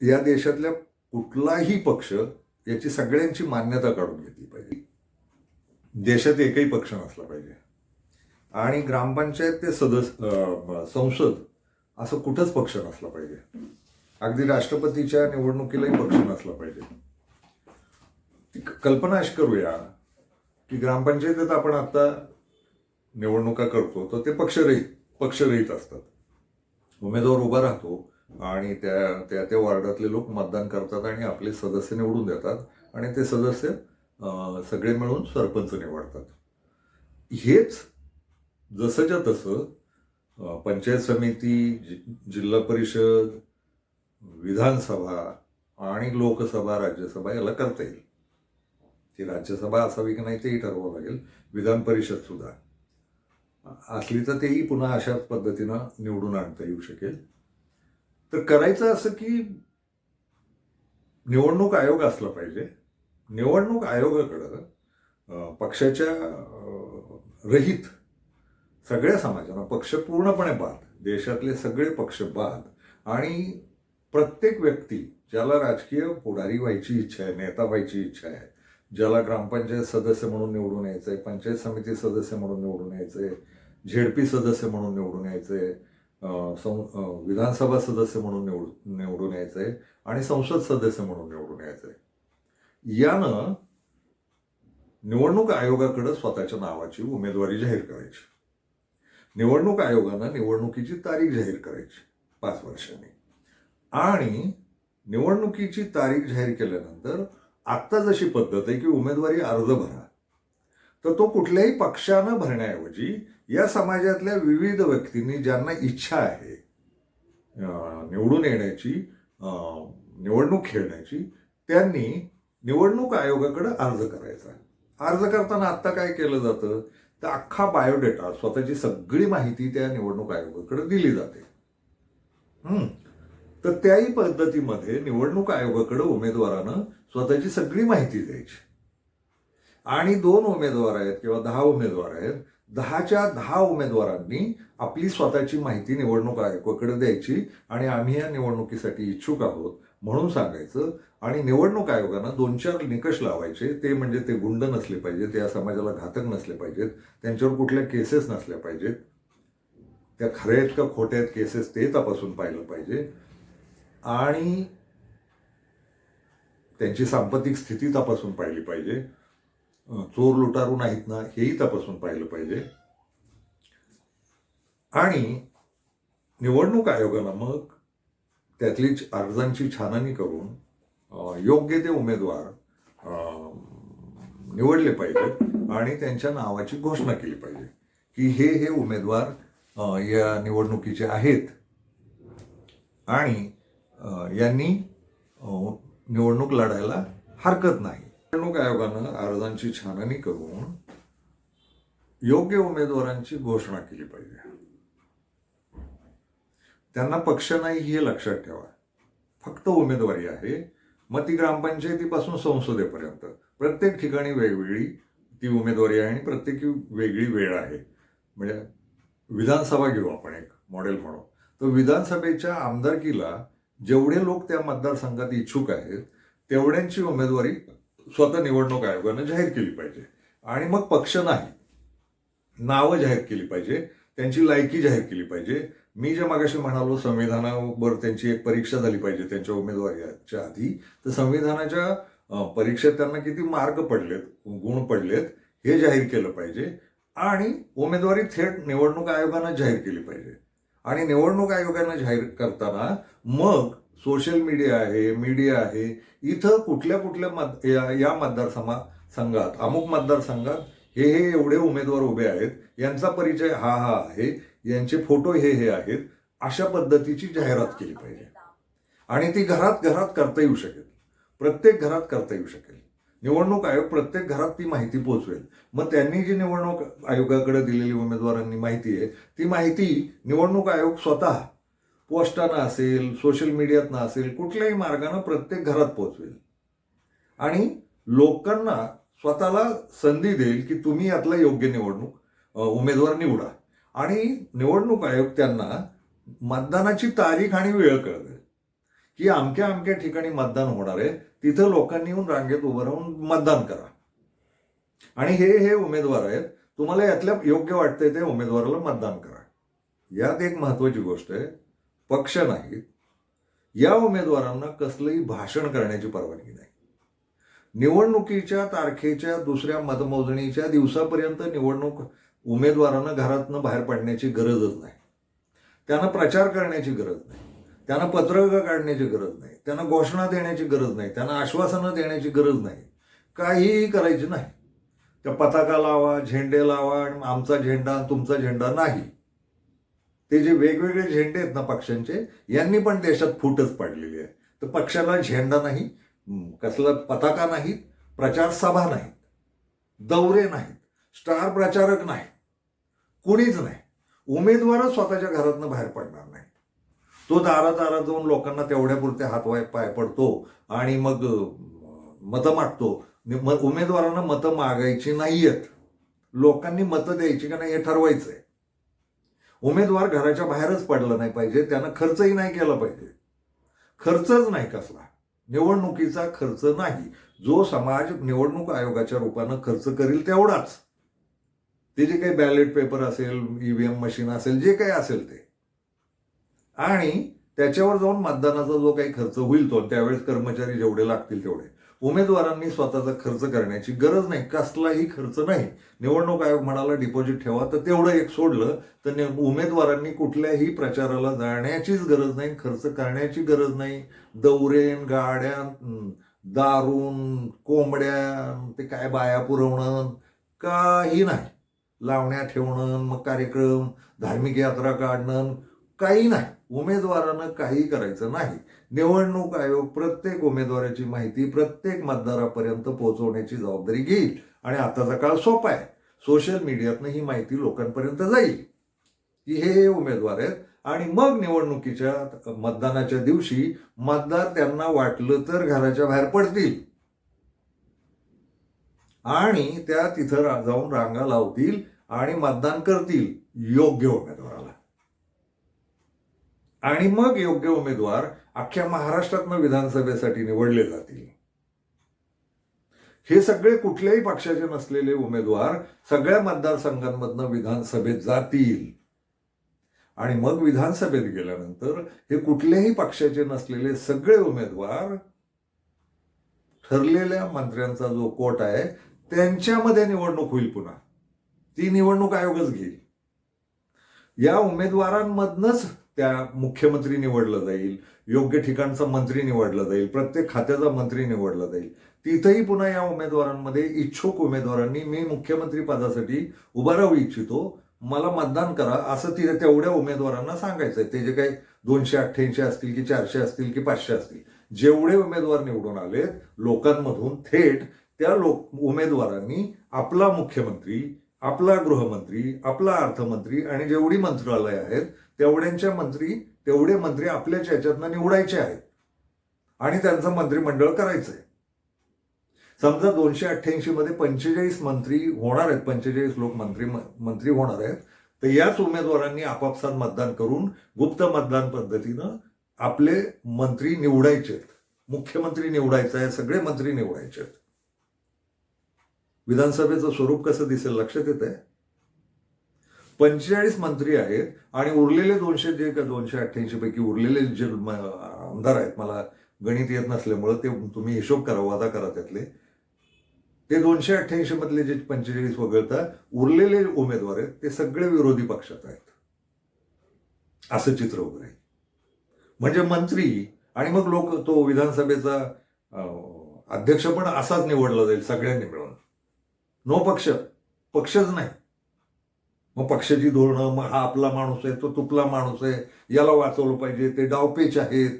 या देशातल्या कुठलाही पक्ष याची सगळ्यांची मान्यता काढून घेतली पाहिजे. देशात एकही पक्ष नसला पाहिजे. आणि ग्रामपंचायत ते संसद असं कुठंच पक्ष नसला पाहिजे. अगदी राष्ट्रपतीच्या निवडणुकीलाही पक्ष नसला पाहिजे. ती कल्पना अशी करूया की ग्रामपंचायतीत आपण आता निवडणुका करतो तर ते पक्षरहित असतात. उमेदवार उभा राहतो आणि त्या वार्डातले लोक मतदान करतात आणि आपले सदस्य निवडून देतात आणि ते सदस्य सगळे मिळून सरपंच निवडतात. हेच जसंच्या तसं पंचायत समिती, जिल्हा परिषद, विधानसभा आणि लोकसभा, राज्यसभा याला करता येईल. ती राज्यसभा असावी की नाही तेही ठरवावं लागेल. विधान परिषद सुद्धा असली तर तेही पुन्हा अशाच पद्धतीनं निवडून आणता येऊ शकेल. तर करायचं असं की निवडणूक आयोग असला पाहिजे. निवडणूक आयोगाकडं पक्षाच्या रहित सगळ्या समाजांना, पक्ष पूर्णपणे बाद, देशातले सगळे पक्ष बाद, आणि प्रत्येक व्यक्ती ज्याला राजकीय पुढारी व्हायची इच्छा आहे, नेता व्हायची इच्छा आहे, ज्याला ग्रामपंचायत सदस्य म्हणून निवडून यायचंय, पंचायत समिती सदस्य म्हणून निवडून यायचंय, झेडपी सदस्य म्हणून निवडून यायचंय, विधानसभा सदस्य म्हणून निवडून यायचंय आणि संसद सदस्य म्हणून निवडून यायचंय. यानं निवडणूक आयोगाकडे स्वतःच्या नावाची उमेदवारी जाहीर करायची. निवडणूक आयोगानं निवडणुकीची तारीख जाहीर करायची 5 वर्षांनी. आणि निवडणुकीची तारीख जाहीर केल्यानंतर आत्ता जशी पद्धत आहे की उमेदवारी अर्ज भरा, तर तो कुठल्याही पक्षानं भरण्याऐवजी या समाजातल्या विविध व्यक्तींनी ज्यांना इच्छा आहे निवडून येण्याची, निवडणूक खेळण्याची, त्यांनी निवडणूक आयोगाकडे अर्ज करायचा. अर्ज करताना आत्ता काय केलं जातं, तर अख्खा बायोडेटा, स्वतःची सगळी माहिती त्या निवडणूक आयोगाकडे दिली जाते. तर त्याही पद्धतीमध्ये निवडणूक आयोगाकडे उमेदवारानं स्वतःची सगळी माहिती द्यायची. आणि 2 उमेदवार आहेत किंवा 10 उमेदवार आहेत, 10च्या 10 उमेदवारांनी आपली स्वतःची माहिती निवडणूक आयोगाकडे द्यायची आणि आम्ही या निवडणुकीसाठी इच्छुक आहोत म्हणून सांगायचं. आणि निवडणूक आयोगानं 2-4 निकष लावायचे. ते म्हणजे ते गुंड नसले पाहिजेत, त्या समाजाला घातक नसले पाहिजेत, त्यांच्यावर कुठल्या केसेस नसल्या पाहिजेत, त्या खऱ्या आहेत का खोट्या आहेत केसेस ते तपासून पाहिलं पाहिजे, आणि त्यांची सांपत्तिक स्थिती तपासून पाहिली पाहिजे, चोर लुटारू नाहीत ना हेही तपासून पाहिलं पाहिजे. आणि निवडणूक आयोगानं मग त्यातली अर्जांची छाननी करून योग्य ते उमेदवार निवडले पाहिजेत आणि त्यांच्या नावाची घोषणा केली पाहिजे की हे उमेदवार या निवडणुकीचे आहेत आणि यांनी निवडणूक लढायला हरकत नाही. निवडणूक आयोगानं अर्जांची छाननी करून योग्य उमेदवारांची घोषणा केली पाहिजे. त्यांना पक्ष नाही हे लक्षात ठेवा, फक्त उमेदवारी आहे. मग ती ग्रामपंचायतीपासून संसदेपर्यंत प्रत्येक ठिकाणी वेगवेगळी ती उमेदवारी आहे आणि प्रत्येकी वेगळी वेळ आहे. म्हणजे विधानसभा घेऊ आपण एक मॉडेल म्हणून, तर विधानसभेच्या आमदारकीला जेवढे लोक त्या मतदारसंघात इच्छुक आहेत तेवढ्यांची उमेदवारी स्वतः निवडणूक आयोगानं जाहीर केली पाहिजे. आणि मग पक्ष नाही, नावं जाहीर केली पाहिजे, त्यांची लायकी जाहीर केली पाहिजे. मी जे मागाशी म्हणालो संविधानावर त्यांची एक परीक्षा झाली पाहिजे त्यांच्या उमेदवारीच्या आधी, तर संविधानाच्या परीक्षेत त्यांना किती मार्क पडलेत, गुण पडलेत हे जाहीर केलं पाहिजे. आणि उमेदवारी थेट निवडणूक आयोगानं जाहीर केली पाहिजे. आणि निवडणूक आयोगानं जाहीर करताना मग सोशल मीडिया आहे, इथं कुठल्या या मतदारसंघात अमुक मतदारसंघात हे एवढे उमेदवार उभे आहेत, यांचा परिचय हा आहे, यांचे फोटो हे आहेत, अशा पद्धतीची जाहिरात केली पाहिजे. आणि ती घरात करता येऊ शकेल, प्रत्येक घरात करता येऊ शकेल. निवडणूक आयोग प्रत्येक घरात ती माहिती पोहोचवेल. मग त्यांनी जी निवडणूक आयोगाकडे दिलेली उमेदवारांनी माहिती आहे, ती माहिती निवडणूक आयोग स्वतः पोस्टानं असेल, सोशल मीडियातनं असेल, कुठल्याही मार्गानं प्रत्येक घरात पोहोचवेल आणि लोकांना स्वतःला संधी देईल की तुम्ही यातला योग्य उमेदवार निवडा. आणि निवडणूक आयोग त्यांना मतदानाची तारीख आणि वेळ कळवेल की अमक्या ठिकाणी मतदान होणार आहे, तिथं लोकांनी येऊन रांगेत उभं राहून मतदान करा. आणि हे उमेदवार आहेत, तुम्हाला यातल्या योग्य वाटतंय त्या उमेदवाराला मतदान करा. यात एक महत्वाची गोष्ट आहे, पक्ष नाहीत, या उमेदवारांना कसलंही भाषण करण्याची परवानगी नाही. निवडणुकीच्या तारखेच्या दुसऱ्या मतमोजणीच्या दिवसापर्यंत निवडणूक उमेदवारांना घरातनं बाहेर पडण्याची गरजच नाही. त्यांना प्रचार करण्याची गरज नाही, त्यांना पत्रकं काढण्याची गरज नाही, त्यांना घोषणा देण्याची गरज नाही, त्यांना आश्वासनं देण्याची गरज नाही, काहीही करायची नाही. त्या पताका लावा, झेंडे लावा, आमचा झेंडा तुमचा झेंडा नाही. ते जे वेगवेगळे झेंडे आहेत ना पक्षांचे, यांनी पण देशात फूटच पाडलेली आहे. तर पक्षाला झेंडा नाही, कसला पताका नाहीत, प्रचार सभा नाहीत, दौरे नाहीत, स्टार प्रचारक नाही, कुणीच नाही. उमेदवारच स्वतःच्या घरातनं बाहेर पडणार नाही. तो दारादारात जाऊन लोकांना तेवढ्यापुरते हातवाय पाय पडतो आणि मग मतं मागतो. उमेदवारांना मतं मागायची नाहीयेत, लोकांनी मतं द्यायची का नाही हे ठरवायचंय. उमेदवार घराच्या बाहेरच पडला नाही पाहिजे, त्यानं खर्चही नाही केला पाहिजे, खर्चच नाही कसला. निवडणुकीचा खर्च नाही. जो समाज निवडणूक आयोगाच्या रूपानं खर्च करेल तेवढाच. ते जे काही बॅलेट पेपर असेल, ईव्हीएम मशीन असेल, जे काही असेल ते, आणि त्याच्यावर जाऊन मतदानाचा जो काही खर्च होईल तो, त्यावेळेस कर्मचारी जेवढे लागतील तेवढे. उमेदवारांनी स्वतःचा खर्च करण्याची गरज नाही, कसलाही खर्च नाही. निवडणूक आयोग म्हणाला डिपॉझिट ठेवा, तर तेवढं एक सोडलं तर उमेदवारांनी कुठल्याही प्रचाराला जाण्याचीच गरज नाही, खर्च करण्याची गरज नाही. दौरेन, गाड्या, दारून, कोंबड्या, ते काय बाया पुरवणं, काही नाही. लावण्या ठेवणं, मग कार्यक्रम, धार्मिक यात्रा काढणं, काही नाही. उमेदवारानं काही करायचं नाही. निवडणूक आयोग प्रत्येक उमेदवाराची माहिती प्रत्येक मतदारापर्यंत पोहोचवण्याची जबाबदारी घेईल. आणि आताचा काळ सोपा आहे, सोशल मीडियातनं ही माहिती लोकांपर्यंत जाईल की हे उमेदवार आहेत. आणि मग निवडणुकीच्या मतदानाच्या दिवशी मतदार त्यांना वाटलं तर घराच्या बाहेर पडतील आणि त्या तिथं जाऊन रांगा लावतील आणि मतदान करतील योग्य उमेदवाराला. आणि मग योग्य उमेदवार अख्ख्या महाराष्ट्रातनं विधानसभेसाठी निवडले जातील. हे सगळे कुठल्याही पक्षाचे नसलेले उमेदवार सगळ्या मतदारसंघांमधनं विधानसभेत जातील. आणि मग विधानसभेत गेल्यानंतर हे कुठल्याही पक्षाचे नसलेले सगळे उमेदवार ठरलेल्या मंत्र्यांचा जो कोट आहे त्यांच्यामध्ये निवडणूक होईल. पुन्हा ती निवडणूक आयोगच घेईल. या उमेदवारांमधनच त्या मुख्यमंत्री निवडलं जाईल, योग्य ठिकाणचा मंत्री निवडला जाईल, प्रत्येक खात्याचा मंत्री निवडला जाईल. तिथेही पुन्हा या उमेदवारांमध्ये इच्छुक उमेदवारांनी मी मुख्यमंत्री पदासाठी उभा राहू इच्छितो, मला मतदान करा, असं तेवढ्या उमेदवारांना सांगायचंय. ते जे काही 288 असतील की 400 असतील की 500 असतील, जेवढे उमेदवार निवडून आलेत लोकांमधून थेट त्या उमेदवारांनी आपला मुख्यमंत्री, आपला गृहमंत्री, आपला अर्थमंत्री आणि जेवढी मंत्रालय आहेत तेवढे मंत्री आपल्याच याच्यातनं निवडायचे आहेत आणि त्यांचं मंत्रिमंडळ करायचंय. समजा 288 मध्ये 45 मंत्री होणार आहेत, 45 लोक मंत्री होणार आहेत, तर याच उमेदवारांनी आपापसात मतदान करून गुप्त मतदान पद्धतीनं आपले मंत्री निवडायचे, मुख्यमंत्री निवडायचा आहे, सगळे मंत्री निवडायचे आहेत. विधानसभेचं स्वरूप कसं दिसेल लक्षात येत आहे? 45 मंत्री आहेत आणि उरलेले 288 पैकी उरलेले जे आमदार आहेत, मला गणित येत नसल्यामुळं ते तुम्ही हिशोब करा, वादा करा त्यातले, ते 288 मधले जे 45 वगळता उरलेले उमेदवार आहेत ते सगळे विरोधी पक्षात आहेत, असं चित्र उभं आहे. म्हणजे मंत्री आणि मग लोक, तो विधानसभेचा अध्यक्ष पण असाच निवडला जाईल सगळ्यांनी मिळून. नो पक्ष, पक्षच नाही. मग पक्षाची धोरणं, मग हा आपला माणूस आहे, तो तुपला माणूस आहे, याला वाचवलं पाहिजे, ते डावपेच आहेत,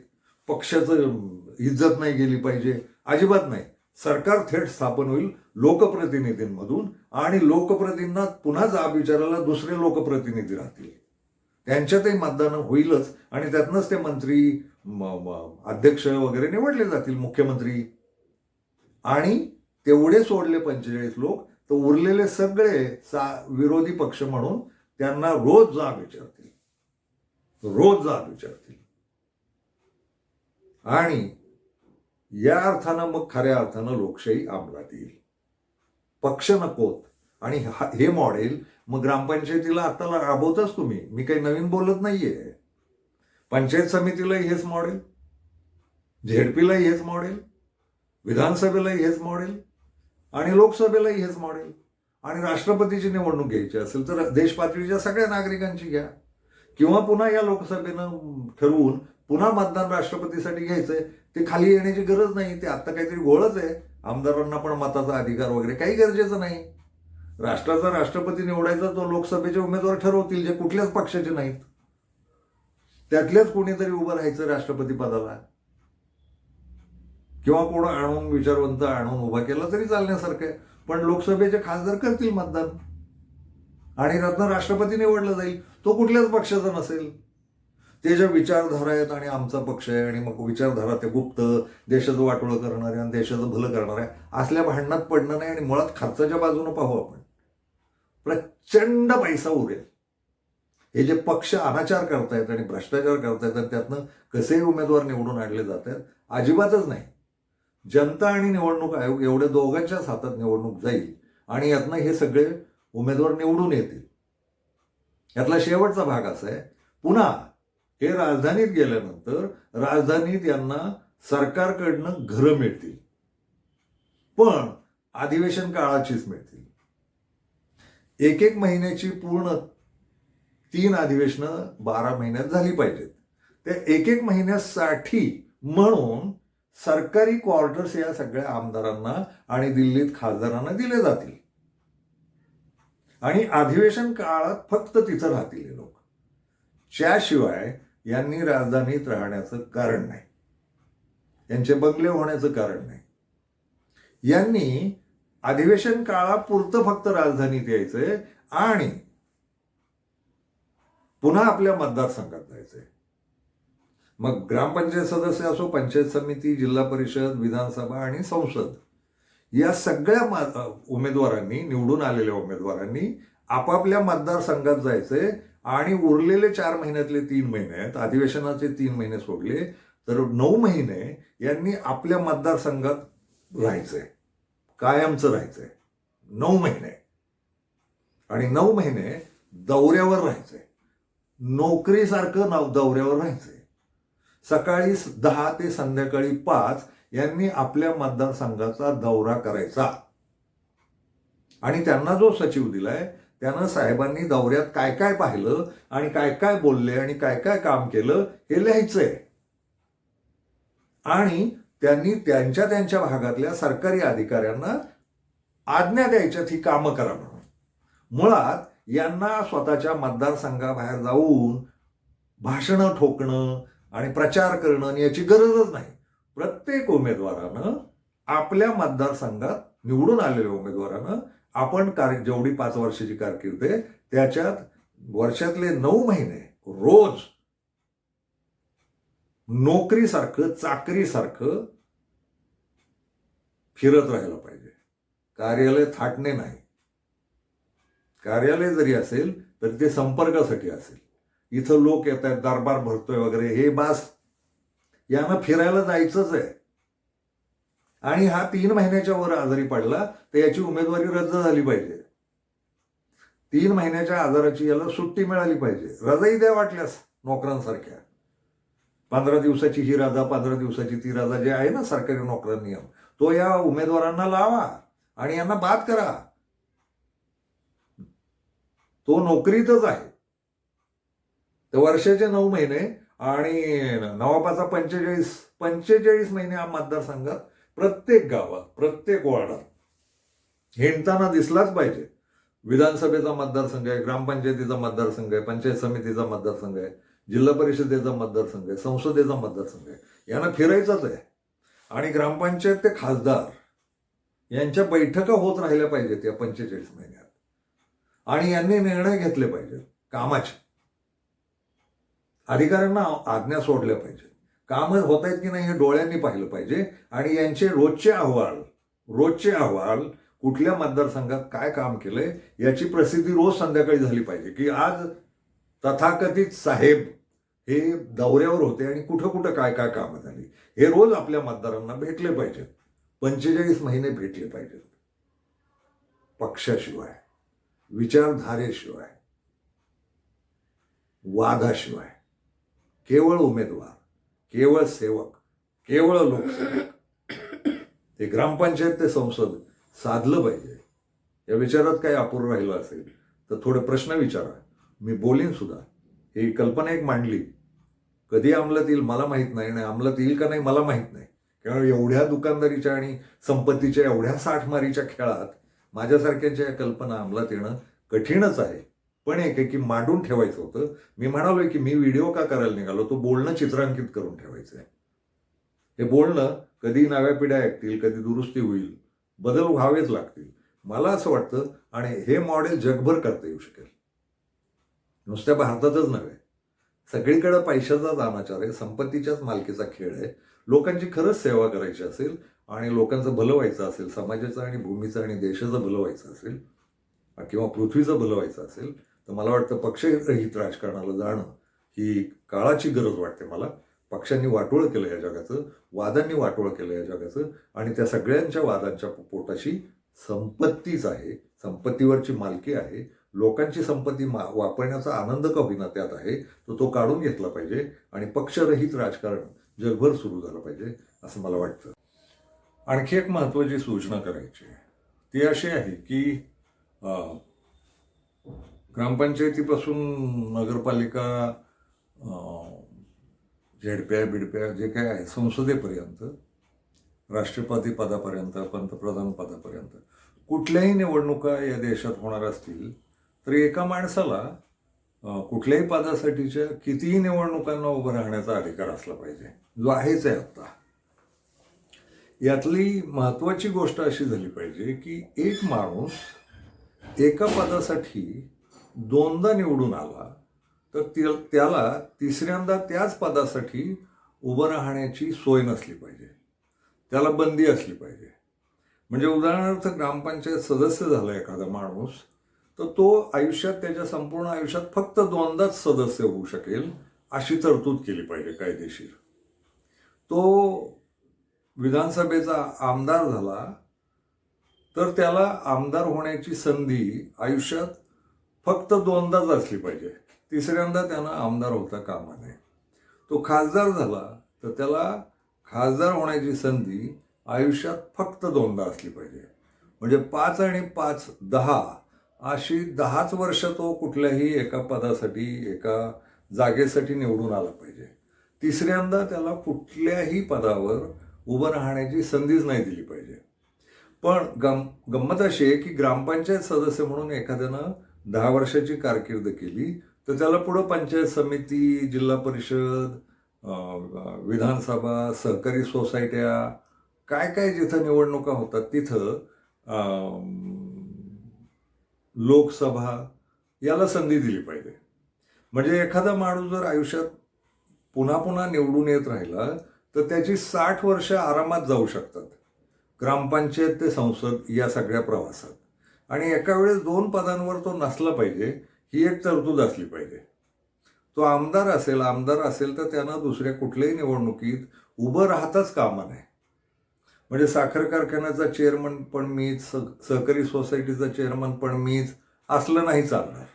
पक्षाचं इज्जत नाही गेली पाहिजे, अजिबात नाही. सरकार थेट स्थापन होईल लोकप्रतिनिधींमधून आणि लोकप्रतिनिधींना पुन्हा जाब विचारायला दुसरे लोकप्रतिनिधी राहतील, त्यांच्यातही मतदान होईलच आणि त्यातनंच ते मंत्री, अध्यक्ष वगैरे निवडले जातील, मुख्यमंत्री. आणि तेवढे सोडले 45 लोक, तर उरलेले सगळे विरोधी पक्ष म्हणून त्यांना रोज जाब विचारतील. आणि या अर्थानं मग खऱ्या अर्थानं लोकशाही अंमलात येईल. पक्ष नकोत. आणि हे मॉडेल मग ग्रामपंचायतीला आता राबवताच तुम्ही, मी काही नवीन बोलत नाहीये. पंचायत समितीलाही हेच मॉडेल, झेडपीलाही हेच मॉडेल, विधानसभेलाही हेच मॉडेल आणि लोकसभेलाही हेच मॉडेल. आणि राष्ट्रपतीची निवडणूक घ्यायची असेल तर देशपातळीच्या सगळ्या नागरिकांची घ्या, किंवा पुन्हा या लोकसभेनं ठरवून पुन्हा मतदान राष्ट्रपतीसाठी घ्यायचंय. ते खाली येण्याची गरज नाही, ते आता काहीतरी घोळच आहे. आमदारांना पण मताचा अधिकार वगैरे काही गरजेचं नाही. राष्ट्राचा राष्ट्रपती निवडायचा तो लोकसभेचे उमेदवार ठरवतील, जे कुठल्याच पक्षाचे नाहीत, त्यातल्याच कोणीतरी उभं राहायचं राष्ट्रपती पदाला, किंवा कोण आणून विचारवंत आणून उभा केला तरी चालण्यासारखं आहे. पण लोकसभेचे खासदार करतील मतदान आणि त्यातनं राष्ट्रपती निवडला जाईल. तो कुठल्याच पक्षाचा नसेल, ते ज्या विचारधारा आहेत आणि आमचा पक्ष आहे आणि मग विचारधारा ते गुप्त, देशाचं वाटोळं करणारे आणि देशाचं भलं करणारे असल्या भांडणात पडणं नाही. आणि मुळात खर्चाच्या बाजूने पाहू आपण, प्रचंड पैसा उरेल. हे जे पक्ष अनाचार करतायत आणि भ्रष्टाचार करतायत आणि त्यातनं कसेही उमेदवार निवडून आणले जात आहेत, अजिबातच नाही. जनता आणि निवडणूक आयोग एवढ्या दोघांच्याच हातात निवडणूक जाईल आणि यातनं हे सगळे उमेदवार निवडून येतील. यातला शेवटचा भाग असा आहे, पुन्हा हे राजधानीत गेल्यानंतर राजधानीत यांना सरकारकडनं घरं मिळतील, पण अधिवेशन काळाचीच मिळतील. एक महिन्याची पूर्ण 3 अधिवेशनं 12 महिन्यात झाली पाहिजेत. त्या एक महिन्यासाठी म्हणून सरकारी क्वार्टर्स या सगळ्या आमदारांना आणि दिल्लीत खासदारांना दिले जातील आणि अधिवेशन काळात फक्त तिथं राहतील हे लोक. त्याशिवाय यांनी राजधानीत राहण्याचं कारण नाही, यांचे बंगले होण्याचं कारण नाही. यांनी अधिवेशन काळापुरतं फक्त राजधानीत यायचंय आणि पुन्हा आपल्या मतदारसंघात जायचंय. मग ग्रामपंचायत सदस्य असो, पंचायत समिती, जिल्हा परिषद, विधानसभा आणि संसद, या सगळ्या उमेदवारांनी, निवडून आलेल्या उमेदवारांनी आपापल्या मतदारसंघात जायचंय आणि उरलेले 4 महिन्यातले 3 महिने आहेत, अधिवेशनाचे 3 महिने सोडले तर 9 महिने यांनी आपल्या मतदारसंघात राहायचंय, कायमचं राहायचंय 9 महिने. आणि 9 महिने दौऱ्यावर राहायचंय, नोकरीसारखं दौऱ्यावर राहायचंय. सकाळी 10 ते संध्याकाळी 5 यांनी आपल्या मतदारसंघाचा दौरा करायचा आणि त्यांना जो सचिव दिलाय त्यानं साहेबांनी दौऱ्यात काय काय पाहिलं आणि काय काय बोलले आणि काय काय काम केलं हे लिहायचंय. आणि त्यांनी त्यांच्या त्यांच्या भागातल्या सरकारी अधिकाऱ्यांना आज्ञा द्यायच्यात ही कामं करा म्हणून. मुळात यांना स्वतःच्या मतदारसंघाबाहेर जाऊन भाषणं ठोकणं आणि प्रचार करणं याची गरजच नाही. प्रत्येक उमेदवारानं आपल्या मतदारसंघात निवडून आलेल्या उमेदवारानं आपण जेवढी 5 वर्षाची कारकीर्द आहे त्याच्यात वर्षातले 9 महिने रोज नोकरीसारखं, चाकरीसारखं फिरत राहायला पाहिजे. कार्यालय थाटणे नाही. कार्यालय जरी असेल तर ते संपर्कासाठी असेल. इथं लोक येत आहेत, दरबार भरतोय वगैरे, हे बास. यानं फिरायला जायचंच आहे. आणि हा 3 महिन्याच्या वर आजारी पडला तर याची उमेदवारी रद्द झाली पाहिजे. 3 महिन्याच्या आजाराची याला सुट्टी मिळाली पाहिजे. रजाही द्या वाटल्यास नोकरांसारख्या. 15 दिवसाची ही रजा, 15 दिवसाची ती रजा जे आहे ना सरकारी नोकरां नियम, तो या उमेदवारांना लावा आणि यांना बाद करा. तो नोकरीतच आहे. तर वर्षाचे 9 महिने आणि नवाबाचा 45 महिने हा मतदारसंघात प्रत्येक गावात, प्रत्येक वॉर्डात हिंडताना दिसलाच पाहिजे. विधानसभेचा मतदारसंघ आहे, ग्रामपंचायतीचा मतदारसंघ आहे, पंचायत समितीचा मतदारसंघ आहे, जिल्हा परिषदेचा मतदारसंघ आहे, संसदेचा मतदारसंघ आहे. यांना फिरायचंच आहे. आणि ग्रामपंचायत ते खासदार यांच्या बैठका होत राहिल्या पाहिजेत या 45 महिन्यात. आणि यांनी निर्णय घेतले पाहिजेत कामाचे. अधिकाऱ्यांना आज्ञा सोडल्या पाहिजेत. कामं होत आहेत की नाही हे डोळ्यांनी पाहिलं पाहिजे. आणि यांचे रोजचे अहवाल कुठल्या मतदारसंघात काय काम केलंय याची प्रसिद्धी रोज संध्याकाळी झाली पाहिजे, की आज तथाकथित साहेब हे दौऱ्यावर होते आणि कुठं कुठं काय काय कामं झाली हे रोज आपल्या मतदारांना भेटले पाहिजेत. 45 महिने भेटले पाहिजेत. पक्षाशिवाय, विचारधारेशिवाय, वादाशिवाय. केवळ उमेदवार, केवळ सेवक, केवळ लोकसेवक. ते ग्रामपंचायत ते संसद साधलं पाहिजे. या विचारात काही अपूर्ण राहिलं असेल तर थोडे प्रश्न विचारा. मी बोलीन सुद्धा. ही कल्पना एक मांडली. कधी अंमलात येईल मला माहीत नाही, आणि अंमलात येईल का नाही मला माहीत नाही. कारण एवढ्या दुकानदारीच्या आणि संपत्तीच्या एवढ्या साठमारीच्या खेळात माझ्यासारख्यांच्या या कल्पना अंमलात येणं कठीणच आहे. पण एक आहे की मांडून ठेवायचं होतं. मी म्हणालोय की मी व्हिडिओ का करायला निघालो, तो बोलणं चित्रांकित करून ठेवायचं आहे. हे बोलणं कधी नव्या पिढ्या ऐकतील, कधी दुरुस्ती होईल, बदल व्हावेच लागतील. मला असं वाटतं आणि हे मॉडेल जगभर करता येऊ शकेल. नुसत्या भारतातच नव्हे, सगळीकडे पैशाचा दानाचार आहे, संपत्तीच्याच मालकीचा खेळ आहे. लोकांची खरंच सेवा करायची असेल आणि लोकांचं भलं व्हायचं असेल, समाजाचं आणि भूमीचं आणि देशाचं भलं व्हायचं असेल किंवा पृथ्वीचं भलं व्हायचं असेल तर मला वाटतं पक्षरहित राजकारणाला जाणं ही काळाची गरज वाटते मला. पक्षांनी वाटोळं केलं या जगाचं, वादांनी वाटोळं केलं या जगाचं, आणि त्या सगळ्यांच्या वादांच्या पोटाशी संपत्तीच आहे, संपत्तीवरची मालकी आहे, लोकांची संपत्ती वापरण्याचा आनंद का होईना त्यात आहे, तो काढून घेतला पाहिजे आणि पक्षरहित राजकारण जगभर सुरू झालं पाहिजे असं मला वाटतं. आणखी एक महत्त्वाची सूचना करायची आहे, ती अशी आहे की ग्रामपंचायतीपासून नगरपालिका, झेडप्या बिडप्या जे काय आहे, संसदेपर्यंत, राष्ट्रपती पदापर्यंत, पंतप्रधान पदापर्यंत कुठल्याही निवडणुका या देशात होणार असतील तर एका माणसाला कुठल्याही पदासाठीच्या कितीही निवडणुकांना उभं राहण्याचा अधिकार असला पाहिजे, जो आहेच आहे आता. यातली महत्त्वाची गोष्ट अशी झाली पाहिजे की एक माणूस एका पदासाठी दोनदा निवडून आला तर त्याला तिसऱ्यांदा त्याच पदासाठी उभं राहण्याची सोय नसली पाहिजे, त्याला बंदी असली पाहिजे. म्हणजे उदाहरणार्थ ग्रामपंचायत सदस्य झाला एखादा माणूस तर तो आयुष्यात, त्याच्या संपूर्ण आयुष्यात फक्त दोनदाच सदस्य होऊ शकेल अशी तरतूद केली पाहिजे कायदेशीर. तो विधानसभेचा आमदार झाला तर त्याला आमदार होण्याची संधी आयुष्यात फक्त दोनदाच असली पाहिजे, तिसऱ्यांदा त्यांना आमदार होता कामा नये. तो खासदार झाला तर त्याला खासदार होण्याची संधी आयुष्यात फक्त दोनदा असली पाहिजे. म्हणजे 5 आणि 5 10 अशी 10च वर्ष तो कुठल्याही एका पदासाठी, एका जागेसाठी निवडून आला पाहिजे. तिसऱ्यांदा त्याला कुठल्याही पदावर उभं राहण्याची संधीच नाही दिली पाहिजे. पण गंमत अशी आहे की ग्रामपंचायत सदस्य म्हणून एखाद्यानं 10 वर्षाची कारकीर्द केली तर त्याला पुढं पंचायत समिती, जिल्हा परिषद, विधानसभा, सहकारी सोसायट्या, काय काय जिथं निवडणुका होतात तिथं, लोकसभा, याला संधी दिली पाहिजे. म्हणजे एखादा माणूस जर आयुष्यात पुन्हा पुन्हा निवडून येत राहिला तर त्याची 60 वर्ष आरामात जाऊ शकतात ग्रामपंचायत ते संसद या सगळ्या प्रवासात. आणि एका वेळेस 2 पदांवर तो नसला पाहिजे ही एक तरतूद असली पाहिजे. तो आमदार असेल तर त्यानं दुसऱ्या कुठल्याही निवडणुकीत उभं राहताच कामा नये. म्हणजे साखर कारखान्याचा चेअरमन पण मीच, सहकारी सोसायटीचा चेअरमन पण मीच असलं नाही चालणार.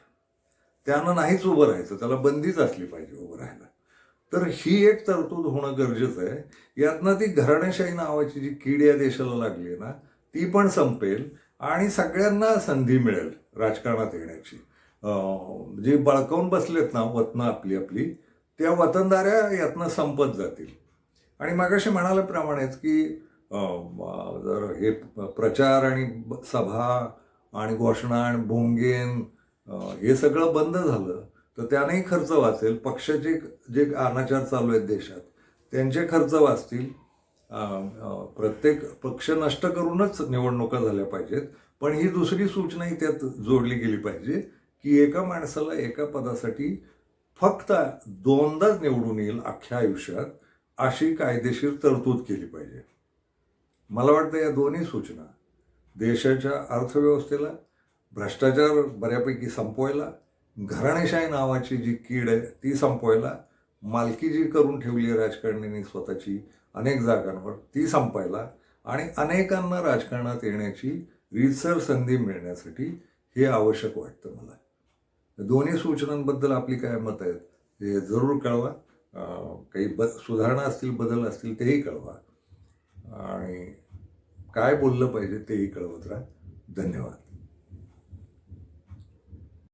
त्यानं नाहीच उभं राहायचं, त्याला बंदीच असली पाहिजे उभं राहायला. तर ही एक तरतूद होणं गरजेचं आहे. यातनं ती घराणेशाही नावाची जी कीड या देशाला लागली आहे ना, ती पण संपेल आणि सगळ्यांना संधी मिळेल राजकारणात येण्याची. जे बळकावून बसलेत ना वतनं आपली त्या वतनदाऱ्या यातनं संपत जातील. आणि मागाशी म्हणाल्याप्रमाणेच की जर हे प्रचार आणि सभा आणि घोषणा आणि भोंगेन हे सगळं बंद झालं तर त्यानेही खर्च वाचेल. पक्षाचे जे अनाचार चालू आहेत देशात त्यांचे खर्च वाचतील. प्रत्येक पक्ष नष्ट करूनच निवडणुका झाल्या पाहिजेत. पण ही दुसरी सूचनाही त्यात जोडली गेली पाहिजे की एका माणसाला एका पदासाठी फक्त 2दाच निवडून येईल अख्ख्या आयुष्यात, अशी कायदेशीर तरतूद केली पाहिजे. मला वाटतं या दोन्ही सूचना देशाच्या अर्थव्यवस्थेला, भ्रष्टाचार बऱ्यापैकी संपवायला, घराणेशाही नावाची जी कीड आहे ती संपवायला, मालकी जी करून ठेवली आहे राजकारण्यांनी स्वतःची अनेक जागांवर ती संपायला आणि अनेकांना राजकारणात येण्याची रीतसर संधी मिळण्यासाठी हे आवश्यक वाटतं मला. दोन्ही सूचनांबद्दल आपली काय मत आहेत हे जरूर कळवा. काही सुधारणा असतील, बदल असतील तेही कळवा आणि काय बोललं पाहिजे तेही कळवत राहा. धन्यवाद.